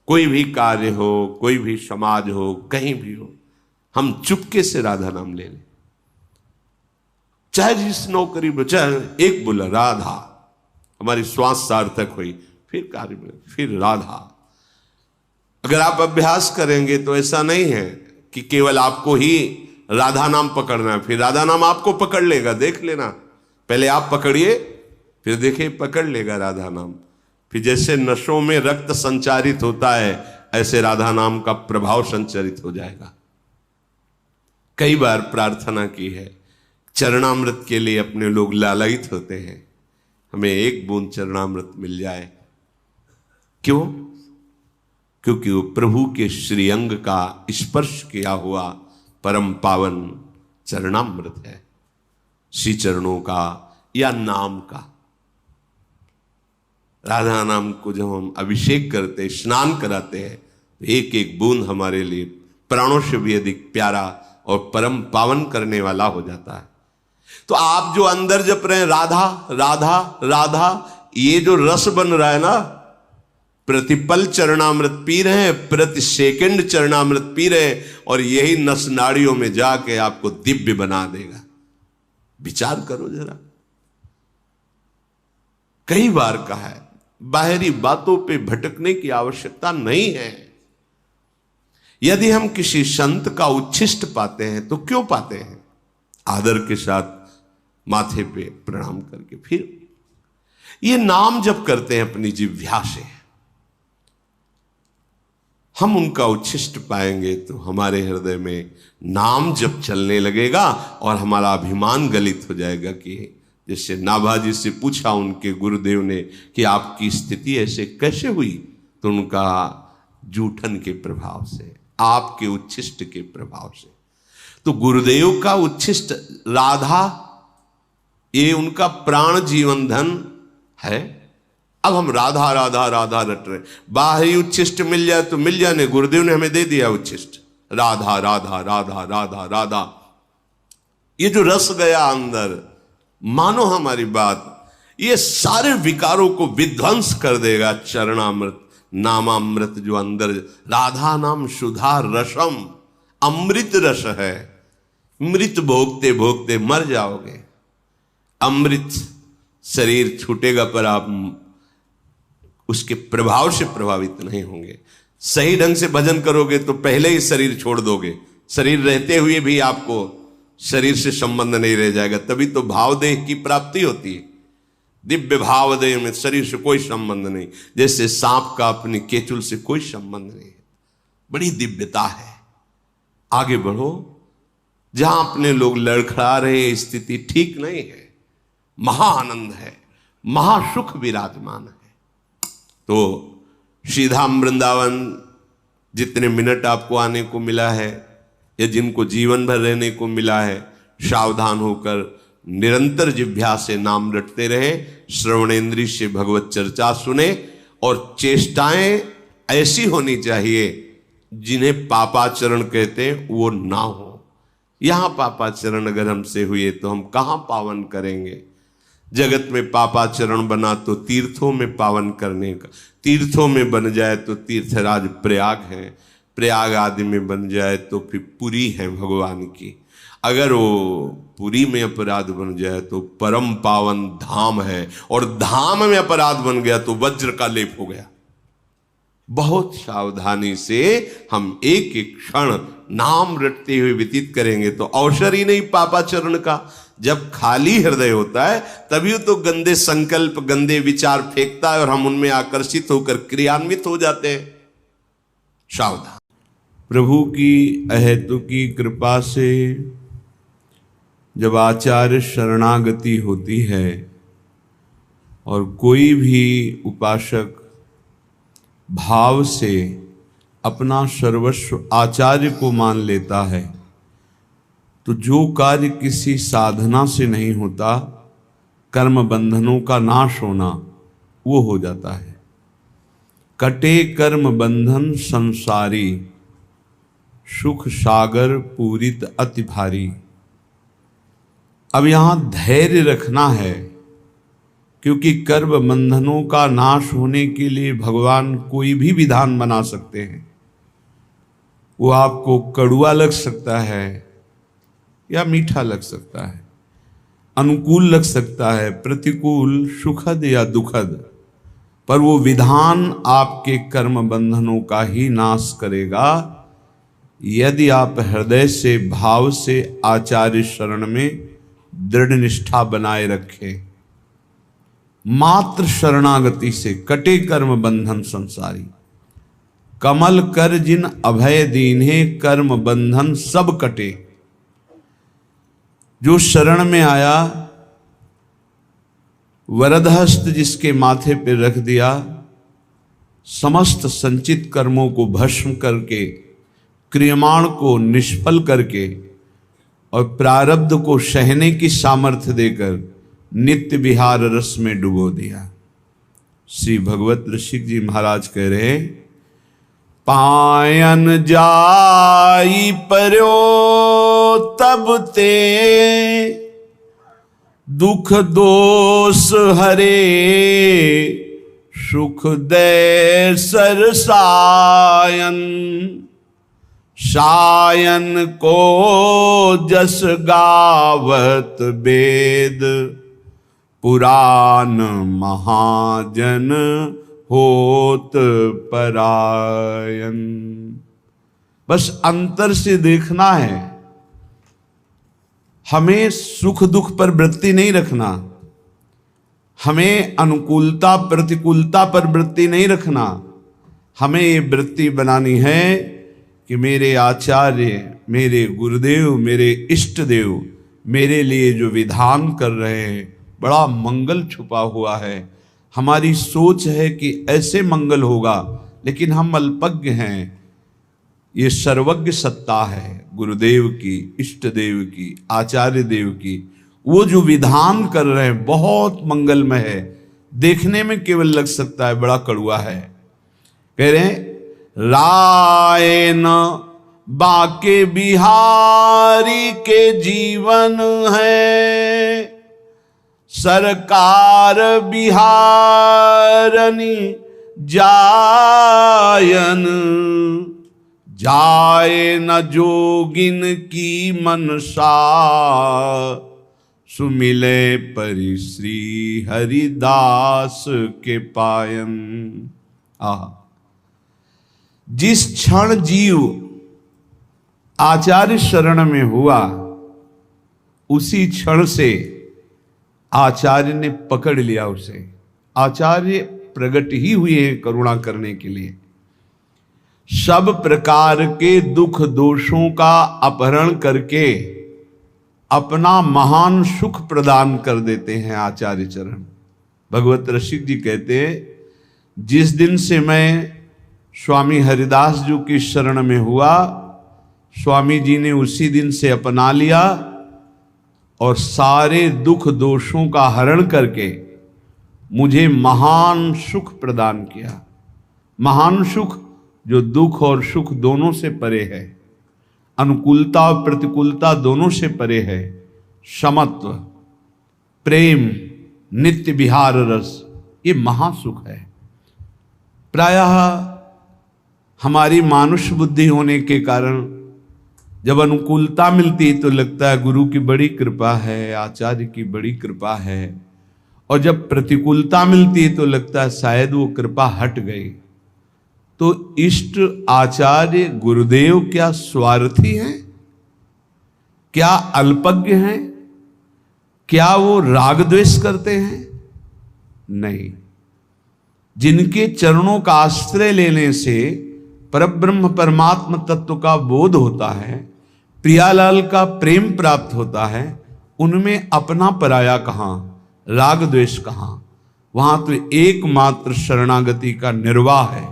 कोई भी कार्य हो, कोई भी समाज हो, कहीं भी हो, हम चुपके से राधा नाम ले लें। चाहे जिस नौकरी में, चाहे एक बोला राधा, हमारी श्वास सार्थक हुई, फिर कार्य में, फिर राधा। अगर आप अभ्यास करेंगे तो ऐसा नहीं है कि केवल आपको ही राधा नाम पकड़ना है, फिर राधा नाम आपको पकड़ लेगा। देख लेना, पहले आप पकड़िए, फिर देखिए पकड़ लेगा राधा नाम। फिर जैसे नशों में रक्त संचारित होता है, ऐसे राधा नाम का प्रभाव संचारित हो जाएगा। कई बार प्रार्थना की है, चरणामृत के लिए अपने लोग लालायित होते हैं, हमें एक बूंद चरणामृत मिल जाए। क्यों? क्योंकि वो प्रभु के श्रीअंग का स्पर्श किया हुआ परम पावन चरणामृत है, श्री चरणों का या नाम का। राधा नाम को जब हम अभिषेक करते, स्नान कराते हैं, तो एक एक बूंद हमारे लिए प्राणों से भी अधिक प्यारा और परम पावन करने वाला हो जाता है। तो आप जो अंदर जप रहे हैं राधा राधा राधा, ये जो रस बन रहा है ना, प्रतिपल चरणामृत पी रहे हैं, प्रति सेकंड चरणामृत पी रहे हैं, और यही नस नाड़ियों में जाके आपको दिव्य बना देगा। विचार करो जरा। कई बार कहा है, बाहरी बातों पे भटकने की आवश्यकता नहीं है। यदि हम किसी संत का उच्छिष्ट पाते हैं तो क्यों पाते हैं? आदर के साथ माथे पे प्रणाम करके, फिर ये नाम जप करते हैं अपनी जिह्वा से। हम उनका उच्छिष्ट पाएंगे तो हमारे हृदय में नाम जप चलने लगेगा और हमारा अभिमान गलित हो जाएगा। कि जैसे नाभाजी से पूछा उनके गुरुदेव ने कि आपकी स्थिति ऐसे कैसे हुई, तो उनका जूठन के प्रभाव से, आपके उच्छिष्ट के प्रभाव से। तो गुरुदेव का उच्छिष्ट राधा, ये उनका प्राण जीवन धन है। अब हम राधा राधा राधा रट रहे, बाहरी उच्छिष्ट मिल जाए तो मिल जाने, गुरुदेव ने हमें दे दिया उच्छिष्ट, राधा राधा राधा राधा राधा। ये जो रस गया अंदर, मानो हमारी बात, ये सारे विकारों को विध्वंस कर देगा। चरणामृत नामामृत जो अंदर, राधा नाम सुधा रसम, अमृत रस है। मृत भोगते भोगते मर जाओगे। अमृत शरीर छूटेगा पर आप उसके प्रभाव से प्रभावित नहीं होंगे। सही ढंग से भजन करोगे तो पहले ही शरीर छोड़ दोगे। शरीर रहते हुए भी आपको शरीर से संबंध नहीं रह जाएगा। तभी तो भावदेह की प्राप्ति होती है। दिव्य भावदेह में शरीर से कोई संबंध नहीं, जैसे सांप का अपनी केचुल से कोई संबंध नहीं है। बड़ी दिव्यता है। आगे बढ़ो। जहां अपने लोग लड़खड़ा रहे, स्थिति ठीक नहीं है, महाआनंद है, महासुख विराजमान है। तो श्रीधाम वृंदावन जितने मिनट आपको आने को मिला है या जिनको जीवन भर रहने को मिला है, सावधान होकर निरंतर जिह्वा से नाम रटते रहे, श्रवणेन्द्रिय से भगवत चर्चा सुने, और चेष्टाएं ऐसी होनी चाहिए जिन्हें पापाचरण कहते हैं वो ना हो। यहां पापाचरण अगर हमसे हुए तो हम कहां पावन करेंगे। जगत में पापाचरण बना तो तीर्थों में पावन करने का, तीर्थों में बन जाए तो तीर्थराज प्रयाग है, प्रयाग आदि में बन जाए तो फिर पुरी है भगवान की। अगर वो पुरी में अपराध बन जाए तो परम पावन धाम है, और धाम में अपराध बन गया तो वज्र का लेप हो गया। बहुत सावधानी से हम एक एक क्षण नाम रटते हुए व्यतीत करेंगे तो अवसर ही नहीं पापाचरण का। जब खाली हृदय होता है तभी तो गंदे संकल्प, गंदे विचार फेंकता है और हम उनमें आकर्षित होकर क्रियान्वित हो जाते हैं। सावधान। प्रभु की अहेतुकी कृपा से जब आचार्य शरणागति होती है और कोई भी उपासक भाव से अपना सर्वस्व आचार्य को मान लेता है, तो जो कार्य किसी साधना से नहीं होता, कर्म बंधनों का नाश होना, वो हो जाता है। कटे कर्म बंधन संसारी, सुख सागर पूरित अति भारी। अब यहां धैर्य रखना है, क्योंकि कर्म बंधनों का नाश होने के लिए भगवान कोई भी विधान बना सकते हैं। वो आपको कड़वा लग सकता है या मीठा लग सकता है, अनुकूल लग सकता है, प्रतिकूल, सुखद या दुखद, पर वो विधान आपके कर्म बंधनों का ही नाश करेगा यदि आप हृदय से, भाव से आचार्य शरण में दृढ़ निष्ठा बनाए रखें। मात्र शरणागति से कटे कर्म बंधन संसारी, कमल कर जिन अभय दीन्हे, कर्म बंधन सब कटे। जो शरण में आया, वरदहस्त जिसके माथे पर रख दिया, समस्त संचित कर्मों को भस्म करके, क्रियमाण को निष्फल करके और प्रारब्ध को सहने की सामर्थ्य देकर नित्य विहार रस में डुबो दिया। श्री भगवत ऋषिक जी महाराज कह रहे, पायन जाई पर्यो तब ते, दुख दोष हरे, सुख दे सरसायन, सायन को जस गावत वेद, पुराण महाजन होत परायण। बस अंतर से देखना है, हमें सुख दुख पर वृत्ति नहीं रखना, हमें अनुकूलता प्रतिकूलता पर वृत्ति नहीं रखना। हमें ये वृत्ति बनानी है कि मेरे आचार्य, मेरे गुरुदेव, मेरे इष्ट देव मेरे लिए जो विधान कर रहे हैं बड़ा मंगल छुपा हुआ है। हमारी सोच है कि ऐसे मंगल होगा, लेकिन हम अल्पज्ञ हैं। ये सर्वज्ञ सत्ता है गुरुदेव की, इष्ट देव की, आचार्य देव की। वो जो विधान कर रहे हैं बहुत मंगलमय है, देखने में केवल लग सकता है बड़ा कड़वा है। कह रहे हैं, राय न बाके बिहारी के जीवन है, सरकार बिहारनी जायन, जाए न जोगिन की मनसा, सुमिले परि श्री हरिदास के पायन। जिस क्षण जीव आचार्य शरण में हुआ, उसी क्षण से आचार्य ने पकड़ लिया उसे। आचार्य प्रकट ही हुए हैं करुणा करने के लिए। सब प्रकार के दुख दोषों का अपहरण करके अपना महान सुख प्रदान कर देते हैं आचार्य चरण। भगवत रसिक जी कहते हैं, जिस दिन से मैं स्वामी हरिदास जी की शरण में हुआ, स्वामी जी ने उसी दिन से अपना लिया और सारे दुख दोषों का हरण करके मुझे महान सुख प्रदान किया। महान सुख जो दुख और सुख दोनों से परे है, अनुकूलता और प्रतिकूलता दोनों से परे है, समत्व, प्रेम, नित्य विहार रस, ये महासुख है। प्रायः हमारी मानुष बुद्धि होने के कारण जब अनुकूलता मिलती तो लगता है गुरु की बड़ी कृपा है, आचार्य की बड़ी कृपा है, और जब प्रतिकूलता मिलती है तो लगता है शायद वो कृपा हट गई। तो इष्ट आचार्य गुरुदेव क्या स्वार्थी हैं? क्या अल्पज्ञ हैं? क्या वो राग द्वेष करते हैं? नहीं। जिनके चरणों का आश्रय लेने से परब्रह्म परमात्म तत्व का बोध होता है, प्रियालाल का प्रेम प्राप्त होता है, उनमें अपना पराया कहाँ, राग द्वेष कहाँ? वहां तो एकमात्र शरणागति का निर्वाह है।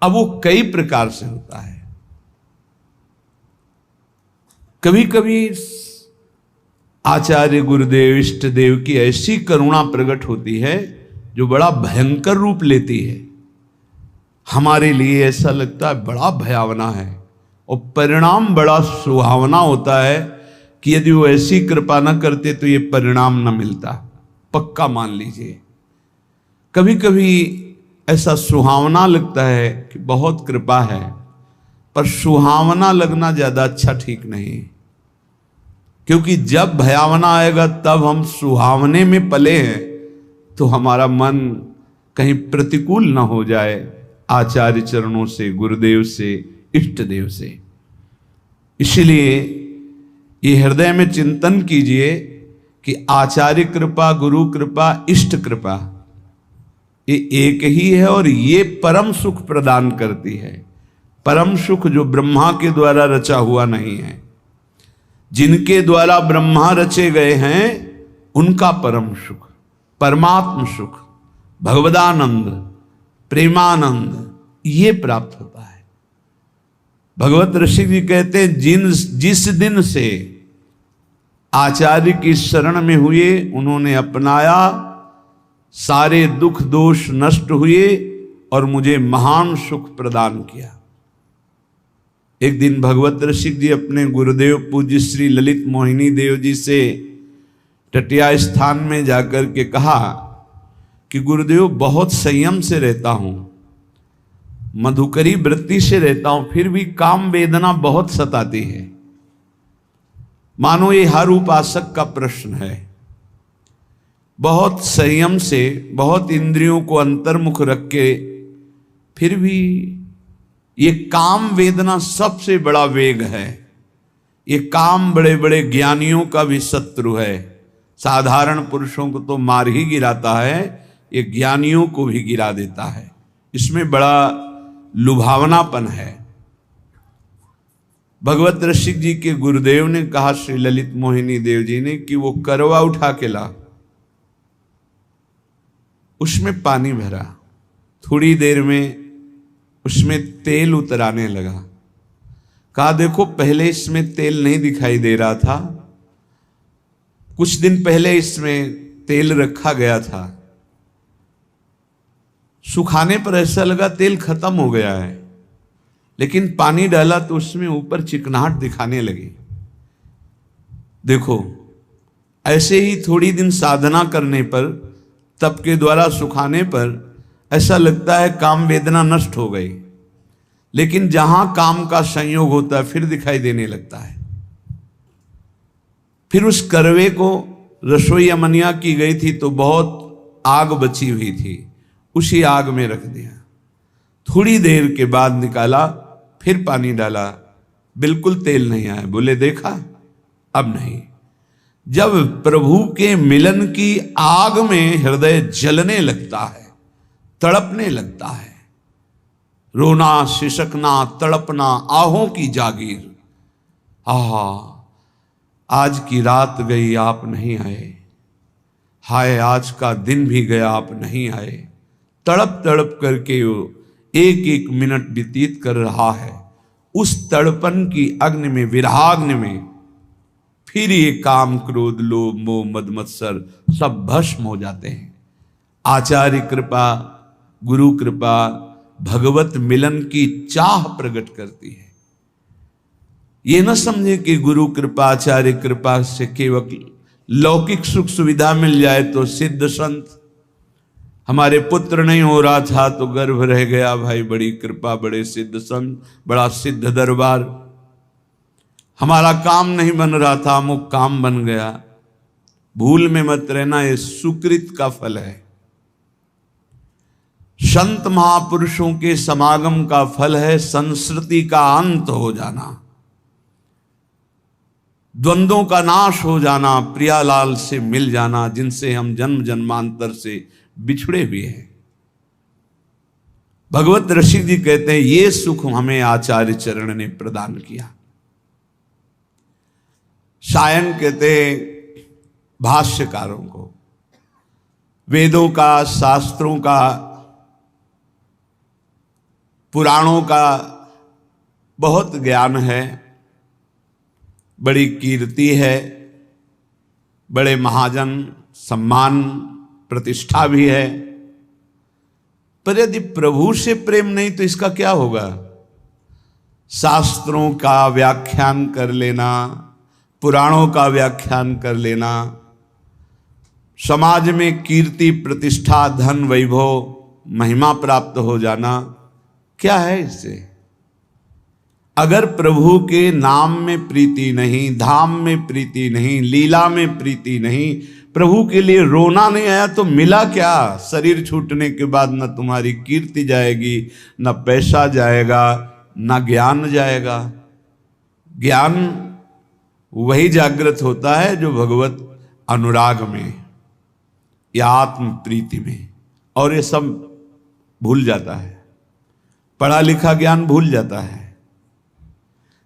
अब वो कई प्रकार से होता है। कभी कभी आचार्य गुरुदेव इष्ट देव की ऐसी करुणा प्रकट होती है जो बड़ा भयंकर रूप लेती है। हमारे लिए ऐसा लगता है बड़ा भयावना है, और परिणाम बड़ा सुहावना होता है कि यदि वो ऐसी कृपा न करते तो ये परिणाम न मिलता। पक्का मान लीजिए, कभी कभी ऐसा सुहावना लगता है कि बहुत कृपा है, पर सुहावना लगना ज्यादा अच्छा ठीक नहीं, क्योंकि जब भयावना आएगा तब हम सुहावने में पले हैं तो हमारा मन कहीं प्रतिकूल ना हो जाए आचार्य चरणों से, गुरुदेव से, इष्ट देव से। इसलिए ये हृदय में चिंतन कीजिए कि आचार्य कृपा, गुरु कृपा, इष्ट कृपा ये एक ही है, और ये परम सुख प्रदान करती है। परम सुख जो ब्रह्मा के द्वारा रचा हुआ नहीं है। जिनके द्वारा ब्रह्मा रचे गए हैं उनका परम सुख, परमात्म सुख, भगवदानंद, प्रेमानंद, ये प्राप्त होता है। भगवत ऋषि जी कहते हैं, जिस दिन से आचार्य की शरण में हुए उन्होंने अपनाया, सारे दुख दोष नष्ट हुए और मुझे महान सुख प्रदान किया। एक दिन भगवत ऋषि जी अपने गुरुदेव पूज्य श्री ललित मोहिनी देव जी से टटिया स्थान में जाकर के कहा कि गुरुदेव बहुत संयम से रहता हूं, मधुकरी वृत्ति से रहता हूं, फिर भी काम वेदना बहुत सताती है। मानो ये हर उपासक का प्रश्न है। बहुत संयम से, बहुत इंद्रियों को अंतर्मुख रख के, फिर भी ये काम वेदना सबसे बड़ा वेग है। ये काम बड़े बड़े ज्ञानियों का भी शत्रु है। साधारण पुरुषों को तो मार ही गिराता है, ये ज्ञानियों को भी गिरा देता है। इसमें बड़ा लुभावनापन है। भगवत ऋषि जी के गुरुदेव ने कहा श्री ललित मोहिनी देव जी ने कि वो करवा उठा के ला, उसमें पानी भरा, थोड़ी देर में उसमें तेल उतर आने लगा। कहा देखो पहले इसमें तेल नहीं दिखाई दे रहा था, कुछ दिन पहले इसमें तेल रखा गया था, सुखाने पर ऐसा लगा तेल खत्म हो गया है, लेकिन पानी डाला तो उसमें ऊपर चिकनाहट दिखाने लगी। देखो ऐसे ही थोड़ी दिन साधना करने पर, तप के द्वारा सुखाने पर ऐसा लगता है काम वेदना नष्ट हो गई, लेकिन जहां काम का संयोग होता है फिर दिखाई देने लगता है। फिर उस करवे को रसोई अमनिया की गई थी तो बहुत आग बची हुई थी, उसी आग में रख दिया। थोड़ी देर के बाद निकाला, फिर पानी डाला, बिल्कुल तेल नहीं आया। बोले देखा अब नहीं। जब प्रभु के मिलन की आग में हृदय जलने लगता है, तड़पने लगता है, रोना, सिसकना, तड़पना, आहों की जागीर, आहा आज की रात गई आप नहीं आए, हाय आज का दिन भी गया आप नहीं आए, तड़प तड़प करके वो एक एक मिनट व्यतीत कर रहा है। उस तड़पन की अग्नि में, विरहाग्नि में फिर ये काम, क्रोध, लोभ, मोह, मद, मत्सर सब भस्म हो जाते हैं। आचार्य कृपा, गुरु कृपा भगवत मिलन की चाह प्रकट करती है। ये न समझे कि गुरु कृपा, आचार्य कृपा से केवल लौकिक सुख सुविधा मिल जाए तो सिद्ध संत, हमारे पुत्र नहीं हो रहा था तो गर्भ रह गया, भाई बड़ी कृपा, बड़े सिद्ध संत, बड़ा सिद्ध दरबार, हमारा काम नहीं बन रहा था, अमुक काम बन गया। भूल में मत रहना, ये सुकृत का फल है। संत महापुरुषों के समागम का फल है संस्कृति का अंत हो जाना, द्वंद्वों का नाश हो जाना, प्रियालाल से मिल जाना जिनसे हम जन्म जन्मांतर से बिछड़े हुए हैं। भगवत ऋषि जी कहते हैं ये सुख हमें आचार्य चरण ने प्रदान किया। सायन कहते हैं भाष्यकारों को, वेदों का, शास्त्रों का, पुराणों का बहुत ज्ञान है, बड़ी कीर्ति है, बड़े महाजन, सम्मान, प्रतिष्ठा भी है, पर यदि प्रभु से प्रेम नहीं तो इसका क्या होगा? शास्त्रों का व्याख्यान कर लेना, पुराणों का व्याख्यान कर लेना, समाज में कीर्ति, प्रतिष्ठा, धन, वैभव, महिमा प्राप्त हो जाना, क्या है इससे? अगर प्रभु के नाम में प्रीति नहीं, धाम में प्रीति नहीं, लीला में प्रीति नहीं, प्रभु के लिए रोना नहीं आया तो मिला क्या? शरीर छूटने के बाद न तुम्हारी कीर्ति जाएगी, न पैसा जाएगा, न ज्ञान जाएगा। ज्ञान वही जागृत होता है जो भगवत अनुराग में या आत्म प्रीति में, और ये सब भूल जाता है, पढ़ा लिखा ज्ञान भूल जाता है।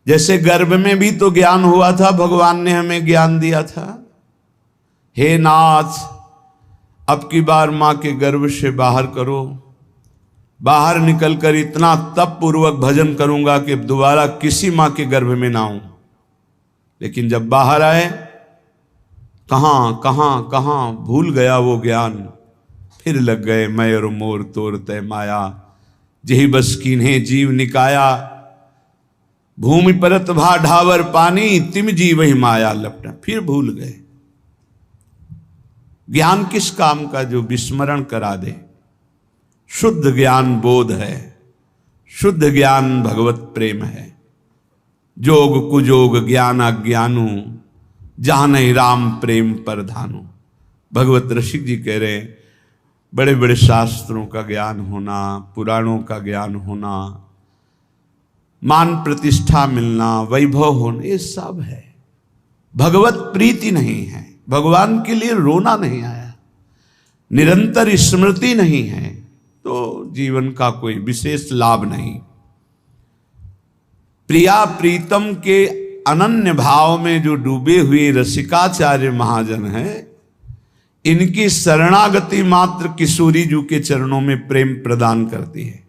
जैसे गर्भ में भी तो ज्ञान हुआ था, भगवान ने हमें ज्ञान दिया था, हे नाथ अब की बार मां के गर्भ से बाहर करो, बाहर निकलकर इतना तप पूर्वक भजन करूंगा कि दोबारा किसी मां के गर्भ में ना आऊं। लेकिन जब बाहर आए, कहां कहां कहां भूल गया वो ज्ञान, फिर लग गए मैं और मोर तोर तय माया, जही बस कीन्हे जीव निकाया, भूमि परत भा ढावर पानी, तिम जी वही माया लपटा। फिर भूल गए। ज्ञान किस काम का? जो विस्मरण करा दे। शुद्ध ज्ञान बोध है, शुद्ध ज्ञान भगवत प्रेम है। जोग कुजोग ज्ञान अज्ञानु, जहां नहीं राम प्रेम पर धानु। भगवत ऋषि जी कह रहे हैं बड़े बड़े शास्त्रों का ज्ञान होना, पुराणों का ज्ञान होना, मान प्रतिष्ठा मिलना, वैभव होना, ये सब है, भगवत प्रीति नहीं है, भगवान के लिए रोना नहीं आया, निरंतर स्मृति नहीं है, तो जीवन का कोई विशेष लाभ नहीं। प्रिया प्रीतम के अनन्य भाव में जो डूबे हुए रसिकाचार्य महाजन हैं, इनकी शरणागति मात्र किशोरी जी के चरणों में प्रेम प्रदान करती है।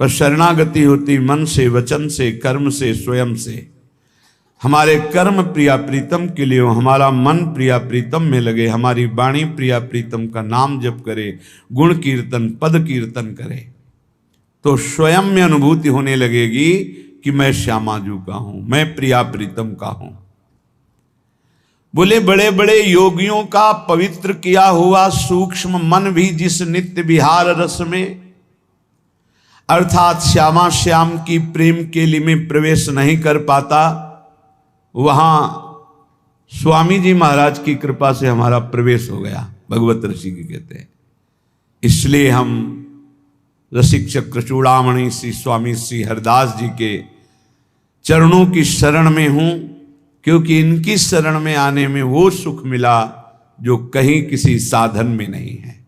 पर शरणागति होती मन से, वचन से, कर्म से, स्वयं से। हमारे कर्म प्रिया प्रीतम के लिए, हमारा मन प्रिया प्रीतम में लगे, हमारी वाणी प्रिया प्रीतम का नाम जप करे, गुण कीर्तन, पद कीर्तन करे, तो स्वयं में अनुभूति होने लगेगी कि मैं श्यामाजू का हूं, मैं प्रिया प्रीतम का हूं। बोले बड़े बड़े योगियों का पवित्र किया हुआ सूक्ष्म मन भी जिस नित्य विहार रस में, अर्थात श्यामा श्याम की प्रेम केली में प्रवेश नहीं कर पाता, वहां स्वामी जी महाराज की कृपा से हमारा प्रवेश हो गया। भगवत ऋषि की कहते हैं। इसलिए हम रसिक चक्र चूड़ामणि श्री स्वामी श्री हरदास जी के चरणों की शरण में हूं, क्योंकि इनकी शरण में आने में वो सुख मिला जो कहीं किसी साधन में नहीं है।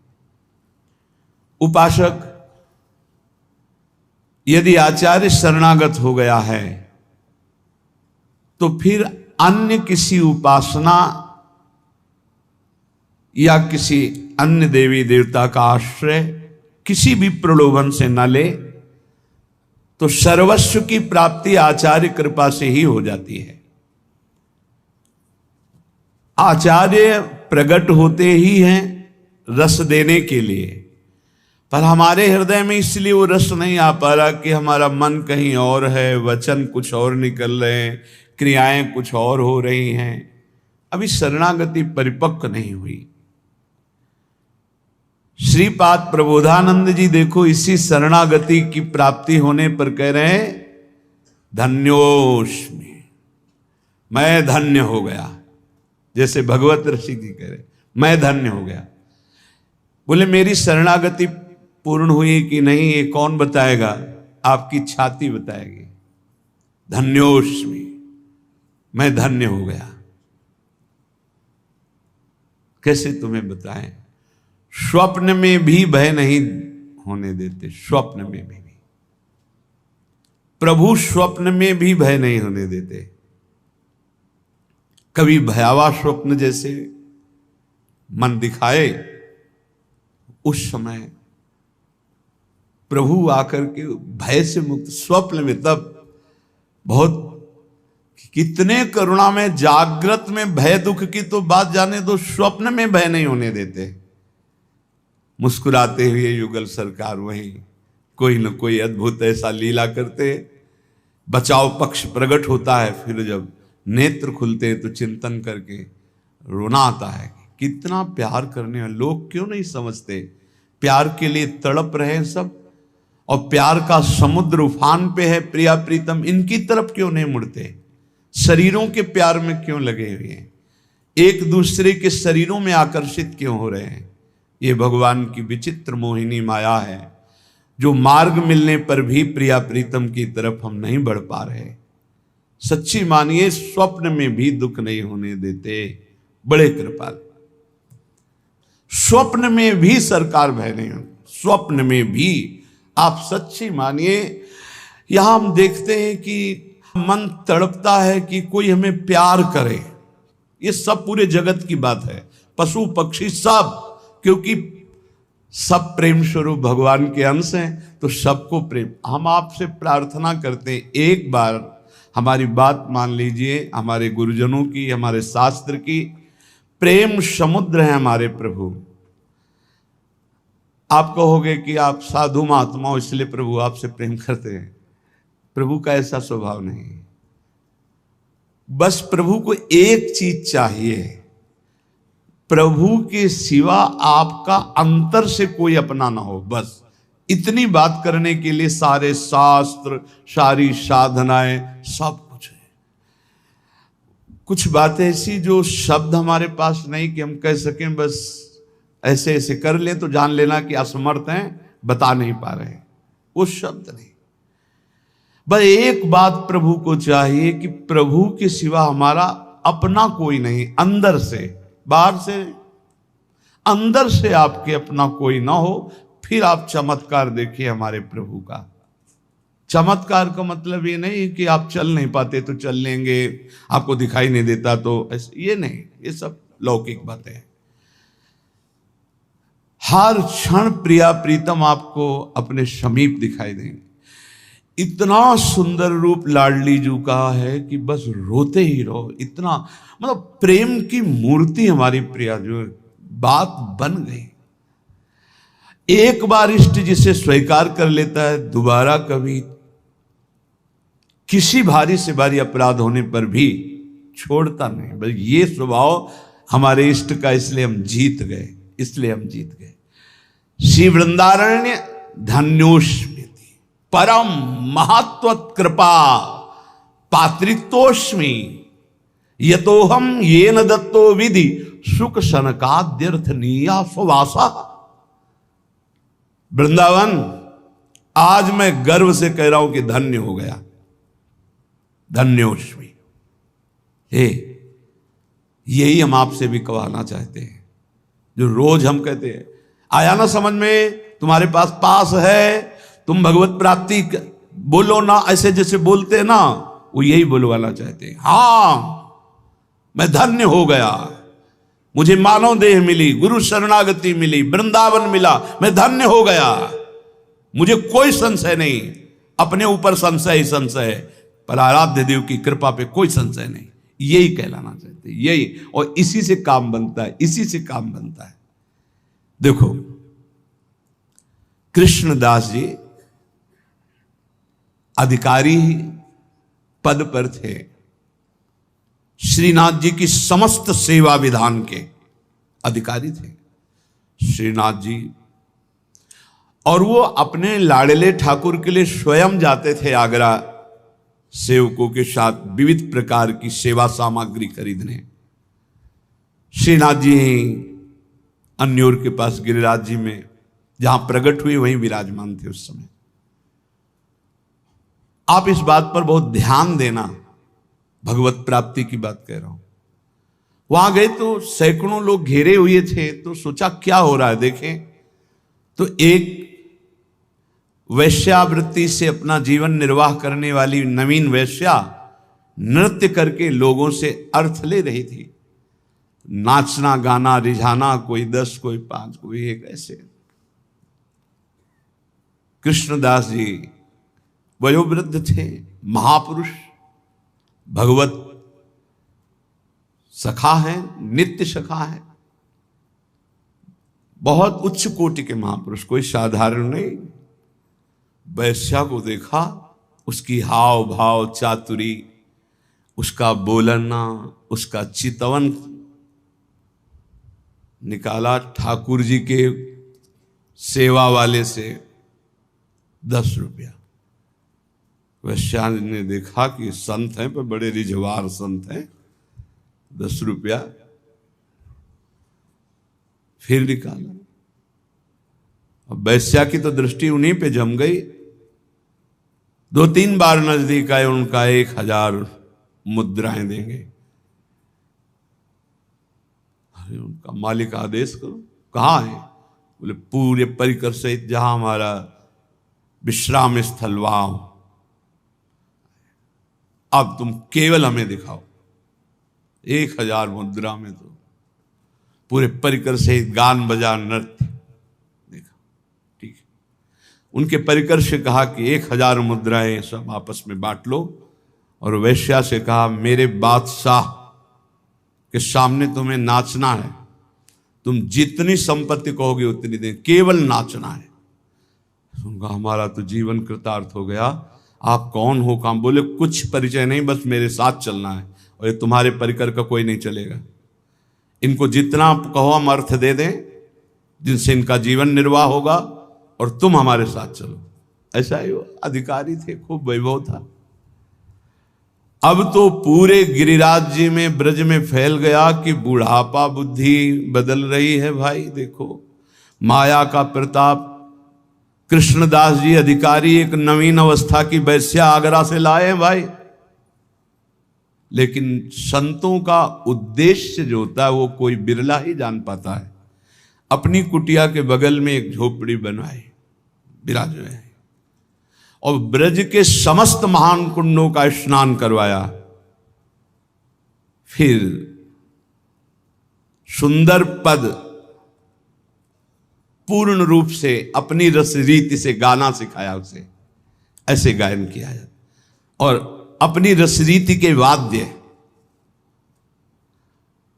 उपासक यदि आचार्य शरणागत हो गया है तो फिर अन्य किसी उपासना या किसी अन्य देवी देवता का आश्रय किसी भी प्रलोभन से न ले, तो सर्वस्व की प्राप्ति आचार्य कृपा से ही हो जाती है। आचार्य प्रकट होते ही हैं रस देने के लिए, पर हमारे हृदय में इसलिए वो रस नहीं आ पा रहा कि हमारा मन कहीं और है, वचन कुछ और निकल रहे हैं, क्रियाएं कुछ और हो रही हैं, अभी शरणागति परिपक्व नहीं हुई। श्रीपाद प्रबोधानंद जी देखो इसी शरणागति की प्राप्ति होने पर कह रहे हैं धन्योस्मि, मैं धन्य हो गया। जैसे भगवत ऋषि जी कह रहे मैं धन्य हो गया। बोले मेरी शरणागति पूर्ण हुई कि नहीं ये कौन बताएगा, आपकी छाती बताएगी। धन्योस्मि, मैं धन्य हो गया। कैसे तुम्हें बताएं? स्वप्न में भी भय नहीं होने देते, स्वप्न में भी प्रभु स्वप्न में भी भय नहीं होने देते। कभी भयावह स्वप्न जैसे मन दिखाए, उस समय प्रभु आकर के भय से मुक्त, स्वप्न में तब बहुत कितने करुणा में, जागृत में भय दुख की तो बात जाने दो, स्वप्न में भय नहीं होने देते। मुस्कुराते हुए युगल सरकार वहीं कोई न कोई अद्भुत ऐसा लीला करते, बचाव पक्ष प्रकट होता है, फिर जब नेत्र खुलते हैं तो चिंतन करके रोना आता है। कितना प्यार करने वाले लोग क्यों नहीं समझते, प्यार के लिए तड़प रहे हैं सब, और प्यार का समुद्र उफान पे है, प्रिया प्रीतम इनकी तरफ क्यों नहीं मुड़ते? शरीरों के प्यार में क्यों लगे हुए हैं? एक दूसरे के शरीरों में आकर्षित क्यों हो रहे हैं? ये भगवान की विचित्र मोहिनी माया है, जो मार्ग मिलने पर भी प्रिया प्रीतम की तरफ हम नहीं बढ़ पा रहे। सच्ची मानिए स्वप्न में भी दुख नहीं होने देते, बड़े कृपाल। स्वप्न में भी सरकार भय नहीं होती, स्वप्न में भी आप सच्ची मानिए। यहां हम देखते हैं कि मन तड़पता है कि कोई हमें प्यार करे, ये सब पूरे जगत की बात है, पशु पक्षी सब, क्योंकि सब प्रेम स्वरूप भगवान के अंश हैं, तो सबको प्रेम। हम आपसे प्रार्थना करते हैं, एक बार हमारी बात मान लीजिए, हमारे गुरुजनों की, हमारे शास्त्र की, प्रेम समुद्र है हमारे प्रभु। आप कहोगे कि आप साधु महात्मा हो इसलिए प्रभु आपसे प्रेम करते हैं, प्रभु का ऐसा स्वभाव नहीं। बस प्रभु को एक चीज चाहिए, प्रभु के सिवा आपका अंतर से कोई अपना ना हो, बस इतनी बात करने के लिए सारे शास्त्र, सारी साधनाएं, सब कुछ है। कुछ बातें ऐसी जो शब्द हमारे पास नहीं कि हम कह सकें, बस ऐसे ऐसे कर लें तो जान लेना कि असमर्थ हैं, बता नहीं पा रहे, वो शब्द नहीं। बस एक बात प्रभु को चाहिए कि प्रभु के सिवा हमारा अपना कोई नहीं, अंदर से, बाहर से, अंदर से आपके अपना कोई ना हो। फिर आप चमत्कार देखिए हमारे प्रभु का। चमत्कार का मतलब ये नहीं कि आप चल नहीं पाते तो चल लेंगे, आपको दिखाई नहीं देता तो ऐसे, ये नहीं, ये सब लौकिक बातें हैं। हर क्षण प्रिया प्रीतम आपको अपने समीप दिखाई देंगे। इतना सुंदर रूप लाडली जू का है कि बस रोते ही रहो, इतना मतलब प्रेम की मूर्ति हमारी प्रिया जो, बात बन गई। एक बार इष्ट जिसे स्वीकार कर लेता है, दोबारा कभी किसी भारी से भारी अपराध होने पर भी छोड़ता नहीं। बस ये स्वभाव हमारे इष्ट का, इसलिए हम जीत गए, इसलिए हम जीत गए। श्री वृंदारण्य धन्योस्मि परम महत्व कृपा पात्रित्वोस्मि यतोहम येन दत्तो विधि सुख सनकाद्यर्थनीया सुवासा। वृंदावन आज मैं गर्व से कह रहा हूं कि धन्य हो गया, धन्योस्मि। हे, यही हम आपसे भी कहना चाहते हैं, जो रोज हम कहते हैं। आया ना समझ में? तुम्हारे पास है, तुम भगवत प्राप्ति बोलो ना, ऐसे जैसे बोलते हैं ना, वो यही बोलवाना चाहते हैं। हाँ, मैं धन्य हो गया, मुझे मानव देह मिली, गुरु शरणागति मिली, वृंदावन मिला, मैं धन्य हो गया, मुझे कोई संशय नहीं, अपने ऊपर संशय ही संशय है, पर आराध्य देव की कृपा पे कोई संशय नहीं। यही कहलाना चाहते, यही, और इसी से काम बनता है, इसी से काम बनता है। देखो, कृष्णदास जी अधिकारी पद पर थे, श्रीनाथ जी की समस्त सेवा विधान के अधिकारी थे श्रीनाथ जी, और वो अपने लाडले ठाकुर के लिए स्वयं जाते थे आगरा सेवकों के साथ विविध प्रकार की सेवा सामग्री खरीदने। श्रीनाथ जी अन्योर के पास गिरिराज जी में जहां प्रकट हुए वहीं विराजमान थे उस समय। आप इस बात पर बहुत ध्यान देना, भगवत प्राप्ति की बात कह रहा हूं। वहां गए तो सैकड़ों लोग घेरे हुए थे, तो सोचा क्या हो रहा है देखें। तो एक वैश्यावृत्ति से अपना जीवन निर्वाह करने वाली नवीन वैश्या नृत्य करके लोगों से अर्थ ले रही थी। नाचना गाना रिझाना, कोई 10 कोई 5 कोई 1, ऐसे। कृष्णदास जी वयोवृद्ध थे, महापुरुष, भगवत सखा है, नित्य सखा है, बहुत उच्च कोटि के महापुरुष, कोई साधारण नहीं। वैश्या को देखा, उसकी हाव भाव चातुरी, उसका बोलना, उसका चितवन निकाला ठाकुर जी के सेवा वाले से 10 रुपया। वैश्या ने देखा कि संत हैं, पर बड़े रिझवार संत हैं, 10 रुपया फिर निकाला। अब वैश्या की तो दृष्टि उन्हीं पे जम गई। 2-3 बार नजदीक आए, उनका 1000 मुद्राएं देंगे। अरे उनका मालिक आदेश करो, कहाँ है? बोले पूरे परिकर सहित जहां हमारा विश्राम स्थल वहां, अब तुम केवल हमें दिखाओ। 1000 मुद्रा में तो पूरे परिकर सहित गान बजा नृत्य देखा। ठीक है, उनके परिकर से कहा कि 1000 मुद्राएं सब आपस में बांट लो, और वैश्या से कहा मेरे बादशाह के सामने तुम्हें नाचना है, तुम जितनी संपत्ति कहोगे उतनी दें, केवल नाचना है। उनका हमारा तो जीवन कृतार्थ हो गया। आप कौन हो? काम? बोले कुछ परिचय नहीं, बस मेरे साथ चलना है, और ये तुम्हारे परिकर का कोई नहीं चलेगा। इनको जितना आप कहो हम अर्थ दे दें, जिनसे इनका जीवन निर्वाह होगा, और तुम हमारे साथ चलो। ऐसा ही अधिकारी थे, खूब वैभव था। अब तो पूरे गिरिराज जी में, ब्रज में फैल गया कि बुढ़ापा बुद्धि बदल रही है। भाई देखो, माया का प्रताप। कृष्णदास जी अधिकारी एक नवीन अवस्था की वैश्या आगरा से लाए हैं भाई, लेकिन संतों का उद्देश्य जो होता है वो कोई बिरला ही जान पाता है। अपनी कुटिया के बगल में एक झोपड़ी बनाए, विराज है, और ब्रज के समस्त महान कुंडों का स्नान करवाया। फिर सुंदर पद पूर्ण रूप से अपनी रस रीति से गाना सिखाया उसे, ऐसे गायन किया है, और अपनी रस रीति के वाद्य।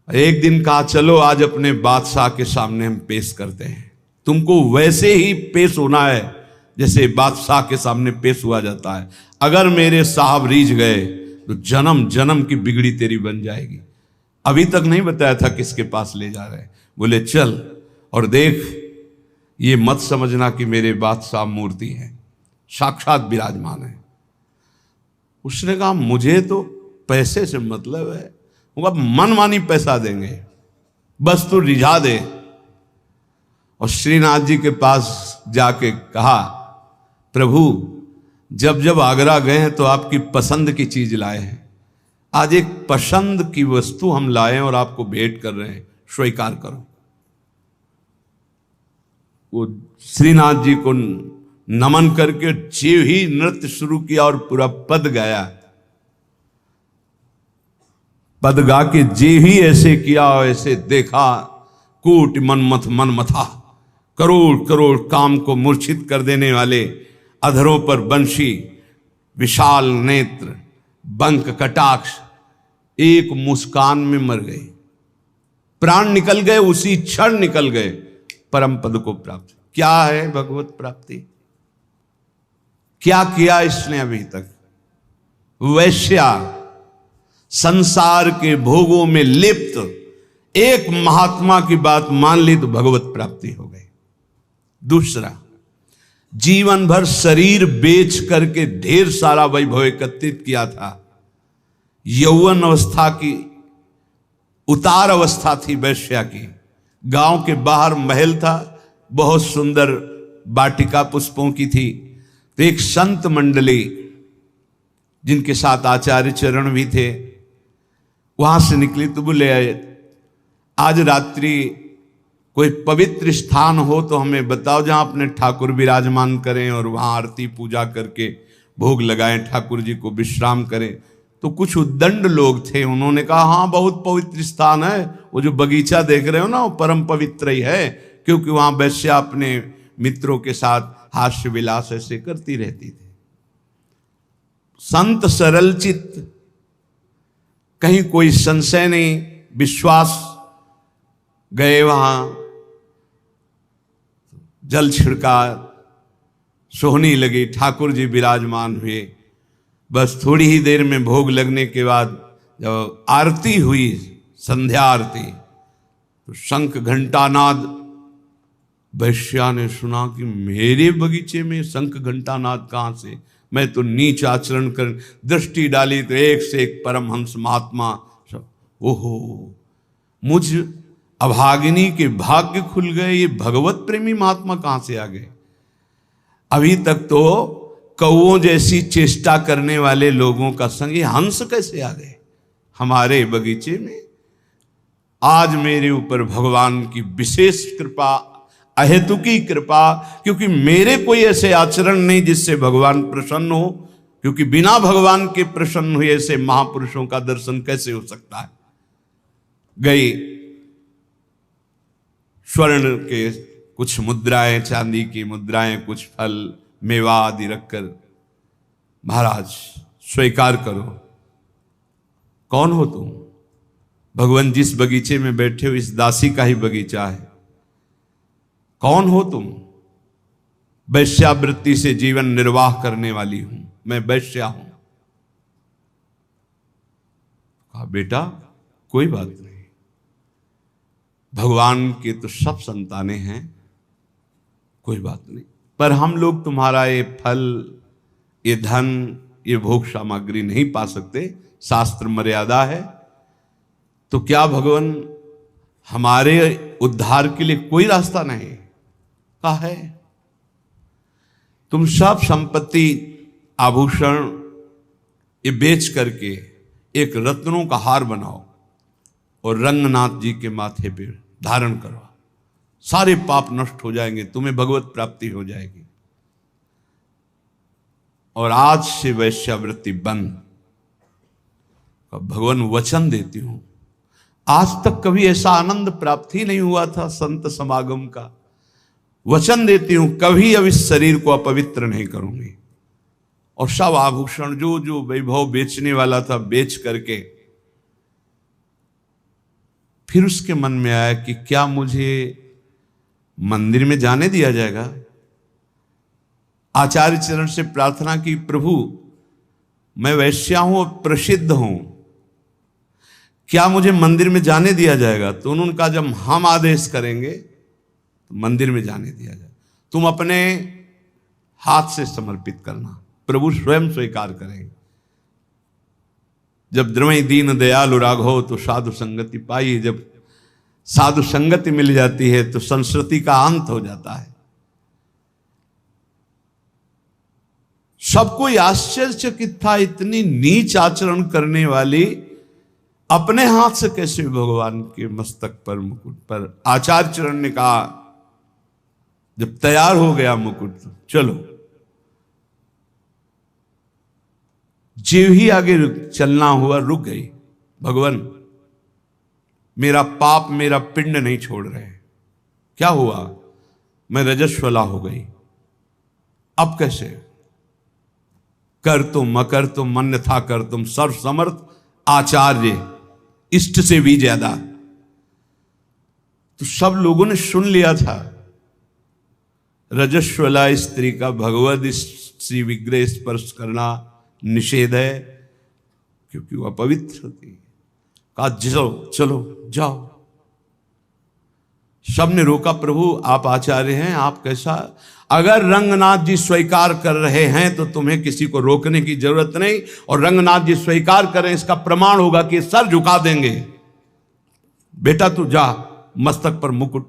एक दिन कहा चलो आज अपने बादशाह के सामने हम पेश करते हैं, तुमको वैसे ही पेश होना है जैसे बादशाह के सामने पेश हुआ जाता है। अगर मेरे साहब रीझ गए तो जन्म जन्म की बिगड़ी तेरी बन जाएगी। अभी तक नहीं बताया था किसके पास ले जा रहे हैं। बोले चल और देख, ये मत समझना कि मेरे बादशाह मूर्ति है, साक्षात विराजमान है। उसने कहा मुझे तो पैसे से मतलब है, मनमानी पैसा देंगे, बस तू रिझा दे। और श्रीनाथ जी के पास जाके कहा प्रभु जब जब आगरा गए हैं तो आपकी पसंद की चीज लाए हैं, आज एक पसंद की वस्तु हम लाए और आपको भेंट कर रहे हैं, स्वीकार करो। वो श्रीनाथ जी को नमन करके जीव ही नृत्य शुरू किया और पूरा पद गाया। पद गा के जीव ही ऐसे किया, ऐसे देखा, कूट मनमथ मन मथा, करोड़ करोड़ काम को मूर्छित कर देने वाले अधरों पर बंशी, विशाल नेत्र, बंक कटाक्ष, एक मुस्कान में मर गए, प्राण निकल गए, उसी क्षण निकल गए, परम पद को प्राप्त। क्या है भगवत प्राप्ति? क्या किया इसने अभी तक? वैश्या, संसार के भोगों में लिप्त एक महात्मा की बात मान ली तो भगवत प्राप्ति हो गई। दूसरा, जीवन भर शरीर बेच करके ढेर सारा वैभव एकत्रित किया था। यौवन अवस्था की उतार अवस्था थी वैश्या की। गांव के बाहर महल था, बहुत सुंदर वाटिका पुष्पों की थी। तो एक संत मंडली जिनके साथ आचार्य चरण भी थे, वहां से निकली तो बोले आज रात्रि कोई पवित्र स्थान हो तो हमें बताओ जहां अपने ठाकुर विराजमान करें और वहां आरती पूजा करके भोग लगाएं, ठाकुर जी को विश्राम करें। तो कुछ उद्दंड लोग थे, उन्होंने कहा हाँ बहुत पवित्र स्थान है, वो जो बगीचा देख रहे हो ना वो परम पवित्र ही है, क्योंकि वहां वैश्या अपने मित्रों के साथ हास्य विलास ऐसे करती रहती थी। संत सरल चित्त, कहीं कोई संशय नहीं, विश्वास, गए वहां, जल छिड़का, सोहनी लगी, ठाकुर जी विराजमान हुए। बस थोड़ी ही देर में भोग लगने के बाद जब आरती हुई, संध्या आरती, तो शंख घंटानाद, वैश्या ने सुना कि मेरे बगीचे में शंख घंटानाद कहां से? मैं तो नीच आचरण कर दृष्टि डाली तो एक से एक परमहंस महात्मा। ओहो, मुझ अभागिनी के भाग्य खुल गए, ये भगवत प्रेमी महात्मा कहां से आ गए? अभी तक तो कौओं जैसी चेष्टा करने वाले लोगों का संग ये हंस कैसे आ गए हमारे बगीचे में? आज मेरे ऊपर भगवान की विशेष कृपा, अहेतुकी कृपा, क्योंकि मेरे कोई ऐसे आचरण नहीं जिससे भगवान प्रसन्न हो, क्योंकि बिना भगवान के प्रसन्न हुए ऐसे महापुरुषों का दर्शन कैसे हो सकता है। गई, स्वर्ण के कुछ मुद्राएं, चांदी की मुद्राएं, कुछ फल मेवा आदि रखकर, महाराज स्वीकार करो। कौन हो तुम? भगवान जिस बगीचे में बैठे हो इस दासी का ही बगीचा है। कौन हो तुम? वैश्यावृत्ति से जीवन निर्वाह करने वाली हूं, मैं वैश्या हूं। कहा बेटा कोई बात नहीं, भगवान के तो सब संतानें हैं, कोई बात नहीं, पर हम लोग तुम्हारा ये फल, ये धन, ये भोग सामग्री नहीं पा सकते, शास्त्र मर्यादा है। तो क्या भगवान हमारे उद्धार के लिए कोई रास्ता नहीं? कहा है, तुम सब संपत्ति, आभूषण ये बेच करके एक रत्नों का हार बनाओ और रंगनाथ जी के माथे पे धारण करो, सारे पाप नष्ट हो जाएंगे, तुम्हें भगवत प्राप्ति हो जाएगी। और आज से वैश्यावृत्ति बंद। भगवान वचन देती हूं, आज तक कभी ऐसा आनंद प्राप्त ही नहीं हुआ था संत समागम का। वचन देती हूं कभी अब इस शरीर को अपवित्र नहीं करूंगी। और सब आभूषण जो जो वैभव बेचने वाला था बेच करके, फिर उसके मन में आया कि क्या मुझे मंदिर में जाने दिया जाएगा? आचार्य चरण से प्रार्थना की, प्रभु मैं वैश्या हूं और प्रसिद्ध हूं, क्या मुझे मंदिर में जाने दिया जाएगा? तो उन्होंने कहा जब हम आदेश करेंगे तो मंदिर में जाने दिया जाए, तुम अपने हाथ से समर्पित करना, प्रभु स्वयं स्वीकार करेंगे। जब द्रवई दीन दयालु राघव तो साधु संगति पाई, जब साधु संगति मिल जाती है तो संस्कृति का अंत हो जाता है। सबको आश्चर्यचकित था, इतनी नीच आचरण करने वाली अपने हाथ से कैसे भगवान के मस्तक पर, मुकुट पर। आचार्य चरण ने कहा, जब तैयार हो गया मुकुट, तो चलो। जीव ही आगे चलना हुआ, रुक गई। भगवान, मेरा पाप, मेरा पिंड नहीं छोड़ रहे। क्या हुआ? मैं रजस्वला हो गई। अब कैसे? कर तुम मकर तुम अन्यथा कर तुम, सर्व समर्थ आचार्य, इष्ट से भी ज्यादा। तो सब लोगों ने सुन लिया था, रजस्वला स्त्री का भगवद श्री विग्रह स्पर्श करना निषेध है, क्योंकि वह पवित्र होती है। कहा चलो चलो जाओ। सबने रोका, प्रभु आप आचार्य हैं, आप कैसा? अगर रंगनाथ जी स्वीकार कर रहे हैं तो तुम्हें किसी को रोकने की जरूरत नहीं, और रंगनाथ जी स्वीकार करें इसका प्रमाण होगा कि सर झुका देंगे। बेटा तू जा, मस्तक पर मुकुट,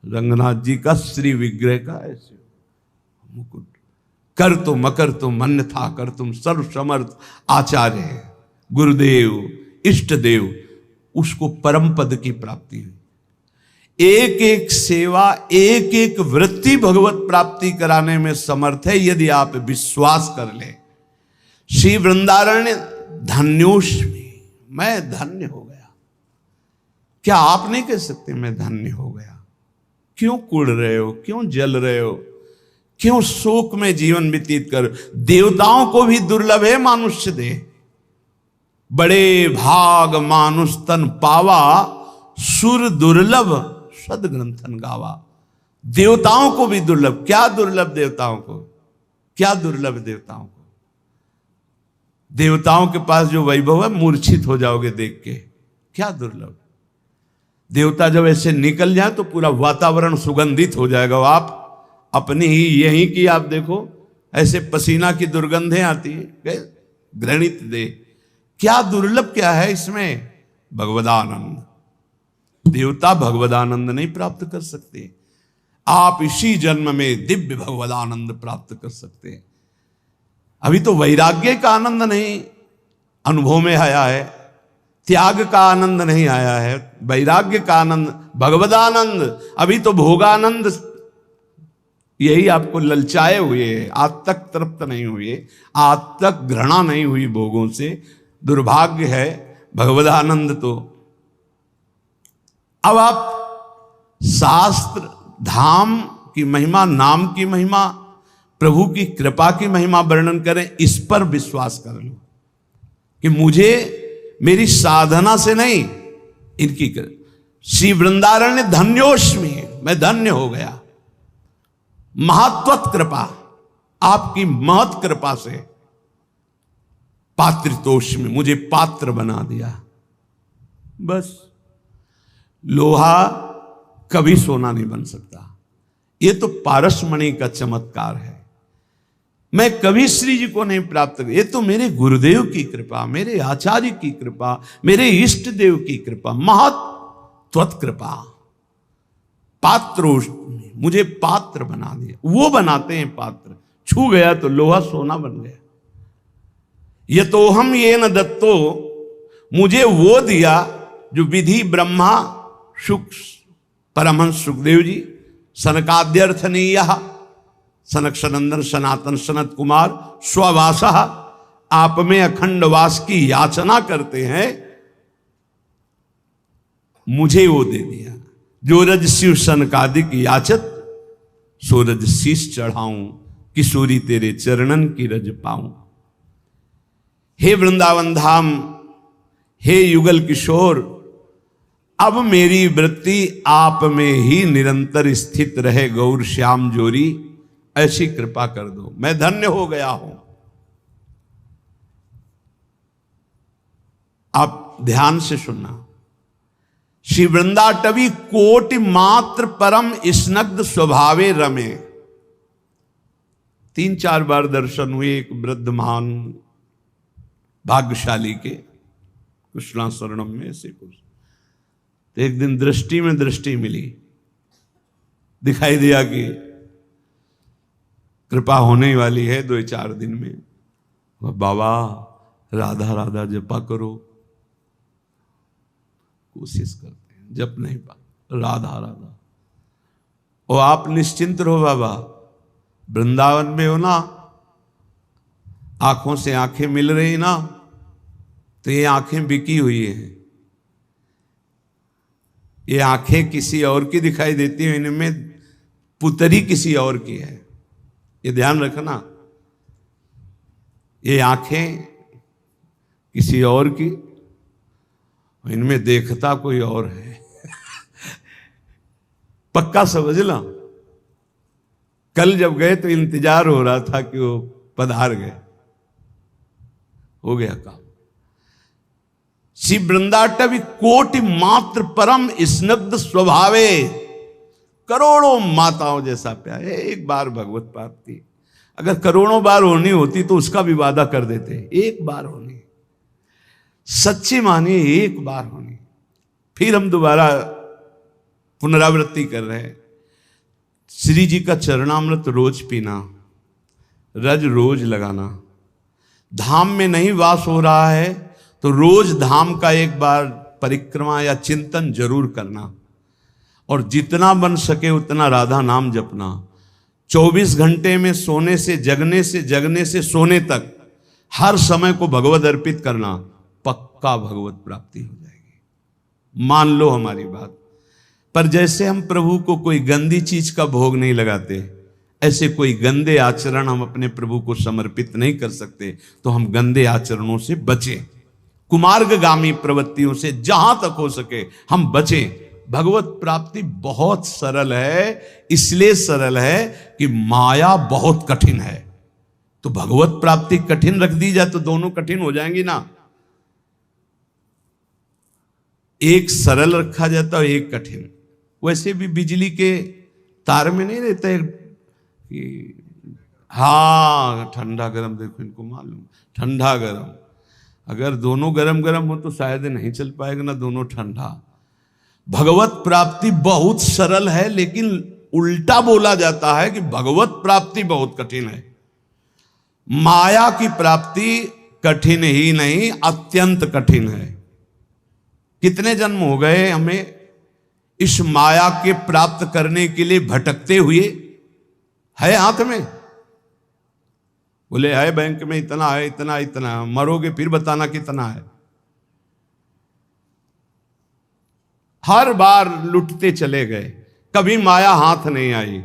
रंगनाथ जी का श्री विग्रह का ऐसे मुकुट। कर तो मकर तो अन्यथा कर तुम, सर्व समर्थ आचार्य, गुरुदेव, इष्ट देव, उसको परम पद की प्राप्ति हुई। एक एक सेवा, एक एक वृत्ति भगवत प्राप्ति कराने में समर्थ है, यदि आप विश्वास कर ले। श्री वृंदारण्य धन्योष्मि, मैं धन्य हो गया। क्या आप नहीं कह सकते मैं धन्य हो गया? क्यों कुड़ रहे हो? क्यों जल रहे हो? क्यों शोक में जीवन व्यतीत कर? देवताओं को भी दुर्लभ है मानुष्य दे। बड़े भाग मानुष तन पावा, सुर दुर्लभ सदग्रंथन गावा। देवताओं को भी दुर्लभ। क्या दुर्लभ देवताओं को? क्या दुर्लभ देवताओं को? देवताओं के पास जो वैभव है, मूर्छित हो जाओगे देख के। क्या दुर्लभ? देवता जब ऐसे निकल जाए तो पूरा वातावरण सुगंधित हो जाएगा। आप अपनी ही यहीं की आप देखो, ऐसे पसीना की दुर्गंधें आती है, घृणित दे। क्या दुर्लभ क्या है इसमें? भगवदानंद। देवता भगवदानंद नहीं प्राप्त कर सकते, आप इसी जन्म में दिव्य भगवदानंद प्राप्त कर सकते हैं। अभी तो वैराग्य का आनंद नहीं अनुभव में आया है, त्याग का आनंद नहीं आया है, वैराग्य का आनंद, भगवदानंद। अभी तो भोगानंद यही आपको ललचाए हुए है, आज तक तृप्त नहीं हुए, आज तक घृणा नहीं हुई भोगों से। दुर्भाग्य है। भगवदानंद तो अब आप शास्त्र, धाम की महिमा, नाम की महिमा, प्रभु की कृपा की महिमा वर्णन करें, इस पर विश्वास कर लो कि मुझे मेरी साधना से नहीं, इनकी श्री वृंदारण्य धन्योष्मि, मैं धन्य हो गया। महत्वत कृपा, आपकी महत कृपा से, पात्रितोष में मुझे पात्र बना दिया। बस लोहा कभी सोना नहीं बन सकता। यह तो पारसमणि का चमत्कार है। मैं कभी श्री जी को नहीं प्राप्त कर, ये तो मेरे गुरुदेव की कृपा, मेरे आचार्य की कृपा, मेरे इष्ट देव की कृपा, महत्वत कृपा। पात्रोष, मुझे पात्र बना दिया। वो बनाते हैं पात्र, छू गया तो लोहा सोना बन गया। ये तो हम ये न दत्तो, मुझे वो दिया जो विधि ब्रह्मा सुख परमहंस सुखदेव जी, सनकाद्यर्थनीय, सनक सनंदन सनातन सनत कुमार स्ववास, आप में अखंड वास की याचना करते हैं, मुझे वो दे दिया। जो रज शिव सनकादिक याचत, सो रज शीश चढ़ाऊं, किशोरी तेरे चरणन की रज पाऊं। हे वृंदावन धाम, हे युगल किशोर, अब मेरी वृत्ति आप में ही निरंतर स्थित रहे, गौर श्याम जोरी, ऐसी कृपा कर दो। मैं धन्य हो गया हूं। आप ध्यान से सुनना। श्री वृंदाटवी कोटि मात्र परम स्नग्ध स्वभावे रमे। 3-4 बार दर्शन हुए एक वृद्ध महान भाग्यशाली के कृष्णाशरणम में से कुछ। तो एक दिन दृष्टि में दृष्टि मिली, दिखाई दिया कि कृपा होने वाली है 2-4 दिन में। बाबा राधा राधा जपा करो, कोशिश करते हैं, जप नहीं पा, राधा राधा। और आप निश्चिंत रहो बाबा, वृंदावन में हो ना, आंखों से आंखें मिल रही ना, तो ये आंखें बिकी हुई हैं, ये आंखें किसी और की दिखाई देती हैं, इनमें पुतरी किसी और की है, ये ध्यान रखना। ये आंखें किसी और की, इनमें देखता कोई और है। पक्का समझ ला। कल जब गए तो इंतजार हो रहा था कि वो पधार गए, हो गया काम। श्री वृंदाटवी कोटि मात्र परम स्निग्ध स्वभावे, करोड़ों माताओं जैसा प्यार। एक बार भगवत प्राप्ति अगर करोड़ों बार होनी होती तो उसका भी वादा कर देते, एक बार होनी, सच्ची मानिए एक बार होनी। फिर हम दोबारा पुनरावृत्ति कर रहे हैं। श्री जी का चरणामृत रोज पीना, रज रोज लगाना। धाम में नहीं वास हो रहा है तो रोज धाम का एक बार परिक्रमा या चिंतन जरूर करना, और जितना बन सके उतना राधा नाम जपना। 24 घंटे में सोने से जगने से सोने तक हर समय को भगवत अर्पित करना, पक्का भगवत प्राप्ति हो जाएगी। मान लो हमारी बात। पर जैसे हम प्रभु को कोई गंदी चीज का भोग नहीं लगाते, ऐसे कोई गंदे आचरण हम अपने प्रभु को समर्पित नहीं कर सकते, तो हम गंदे आचरणों से बचें, कुमार्गगामी प्रवृत्तियों से जहां तक हो सके हम बचें। भगवत प्राप्ति बहुत सरल है, इसलिए सरल है कि माया बहुत कठिन है। तो भगवत प्राप्ति कठिन रख दी जाए तो दोनों कठिन हो जाएंगी ना। एक सरल रखा जाता है, एक कठिन। वैसे भी बिजली के तार में नहीं रहता है कि हाँ ठंडा गरम, देखो इनको मालूम ठंडा गरम, अगर दोनों गरम गरम हो तो शायद नहीं चल पाएगा ना, दोनों ठंडा। भगवत प्राप्ति बहुत सरल है, लेकिन उल्टा बोला जाता है कि भगवत प्राप्ति बहुत कठिन है। माया की प्राप्ति कठिन ही नहीं, अत्यंत कठिन है। कितने जन्म हो गए हमें इस माया के प्राप्त करने के लिए भटकते हुए। है हाथ में, बोले है बैंक में इतना है, इतना इतना, मरोगे फिर बताना कितना है। हर बार लुटते चले गए, कभी माया हाथ नहीं आई।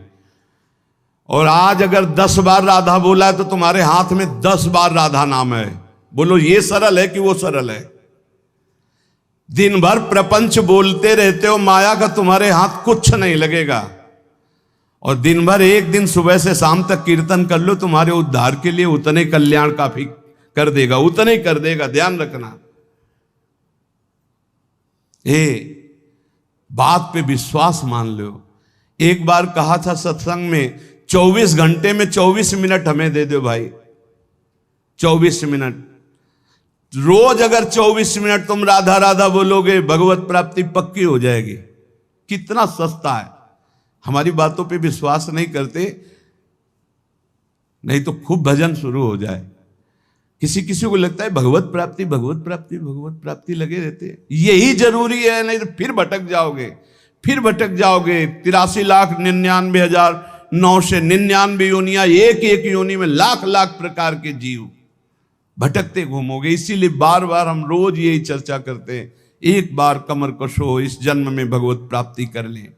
और आज अगर 10 बार राधा बोला है तो तुम्हारे हाथ में 10 बार राधा नाम है। बोलो ये सरल है कि वो सरल है? दिन भर प्रपंच बोलते रहते हो, माया का तुम्हारे हाथ कुछ नहीं लगेगा। और दिन भर एक दिन सुबह से शाम तक कीर्तन कर लो, तुम्हारे उद्धार के लिए उतने कल्याण काफी कर देगा, उतने कर देगा। ध्यान रखना, बात पे विश्वास मान लो। एक बार कहा था सत्संग में, 24 घंटे में 24 मिनट हमें दे दो भाई, 24 मिनट रोज। अगर 24 मिनट तुम राधा राधा बोलोगे, भगवत प्राप्ति पक्की हो जाएगी। कितना सस्ता है। हमारी बातों पे विश्वास नहीं करते, नहीं तो खूब भजन शुरू हो जाए। किसी किसी को लगता है भगवत प्राप्ति भगवत प्राप्ति भगवत प्राप्ति लगे रहते हैं, यही जरूरी है, नहीं तो फिर भटक जाओगे, फिर भटक जाओगे। 83,99,999 योनियां, एक एक योनि में लाख लाख प्रकार के जीव, भटकते घूमोगे। इसीलिए बार बार हम रोज यही चर्चा करते हैं, एक बार कमर कशो, इस जन्म में भगवत प्राप्ति कर लें।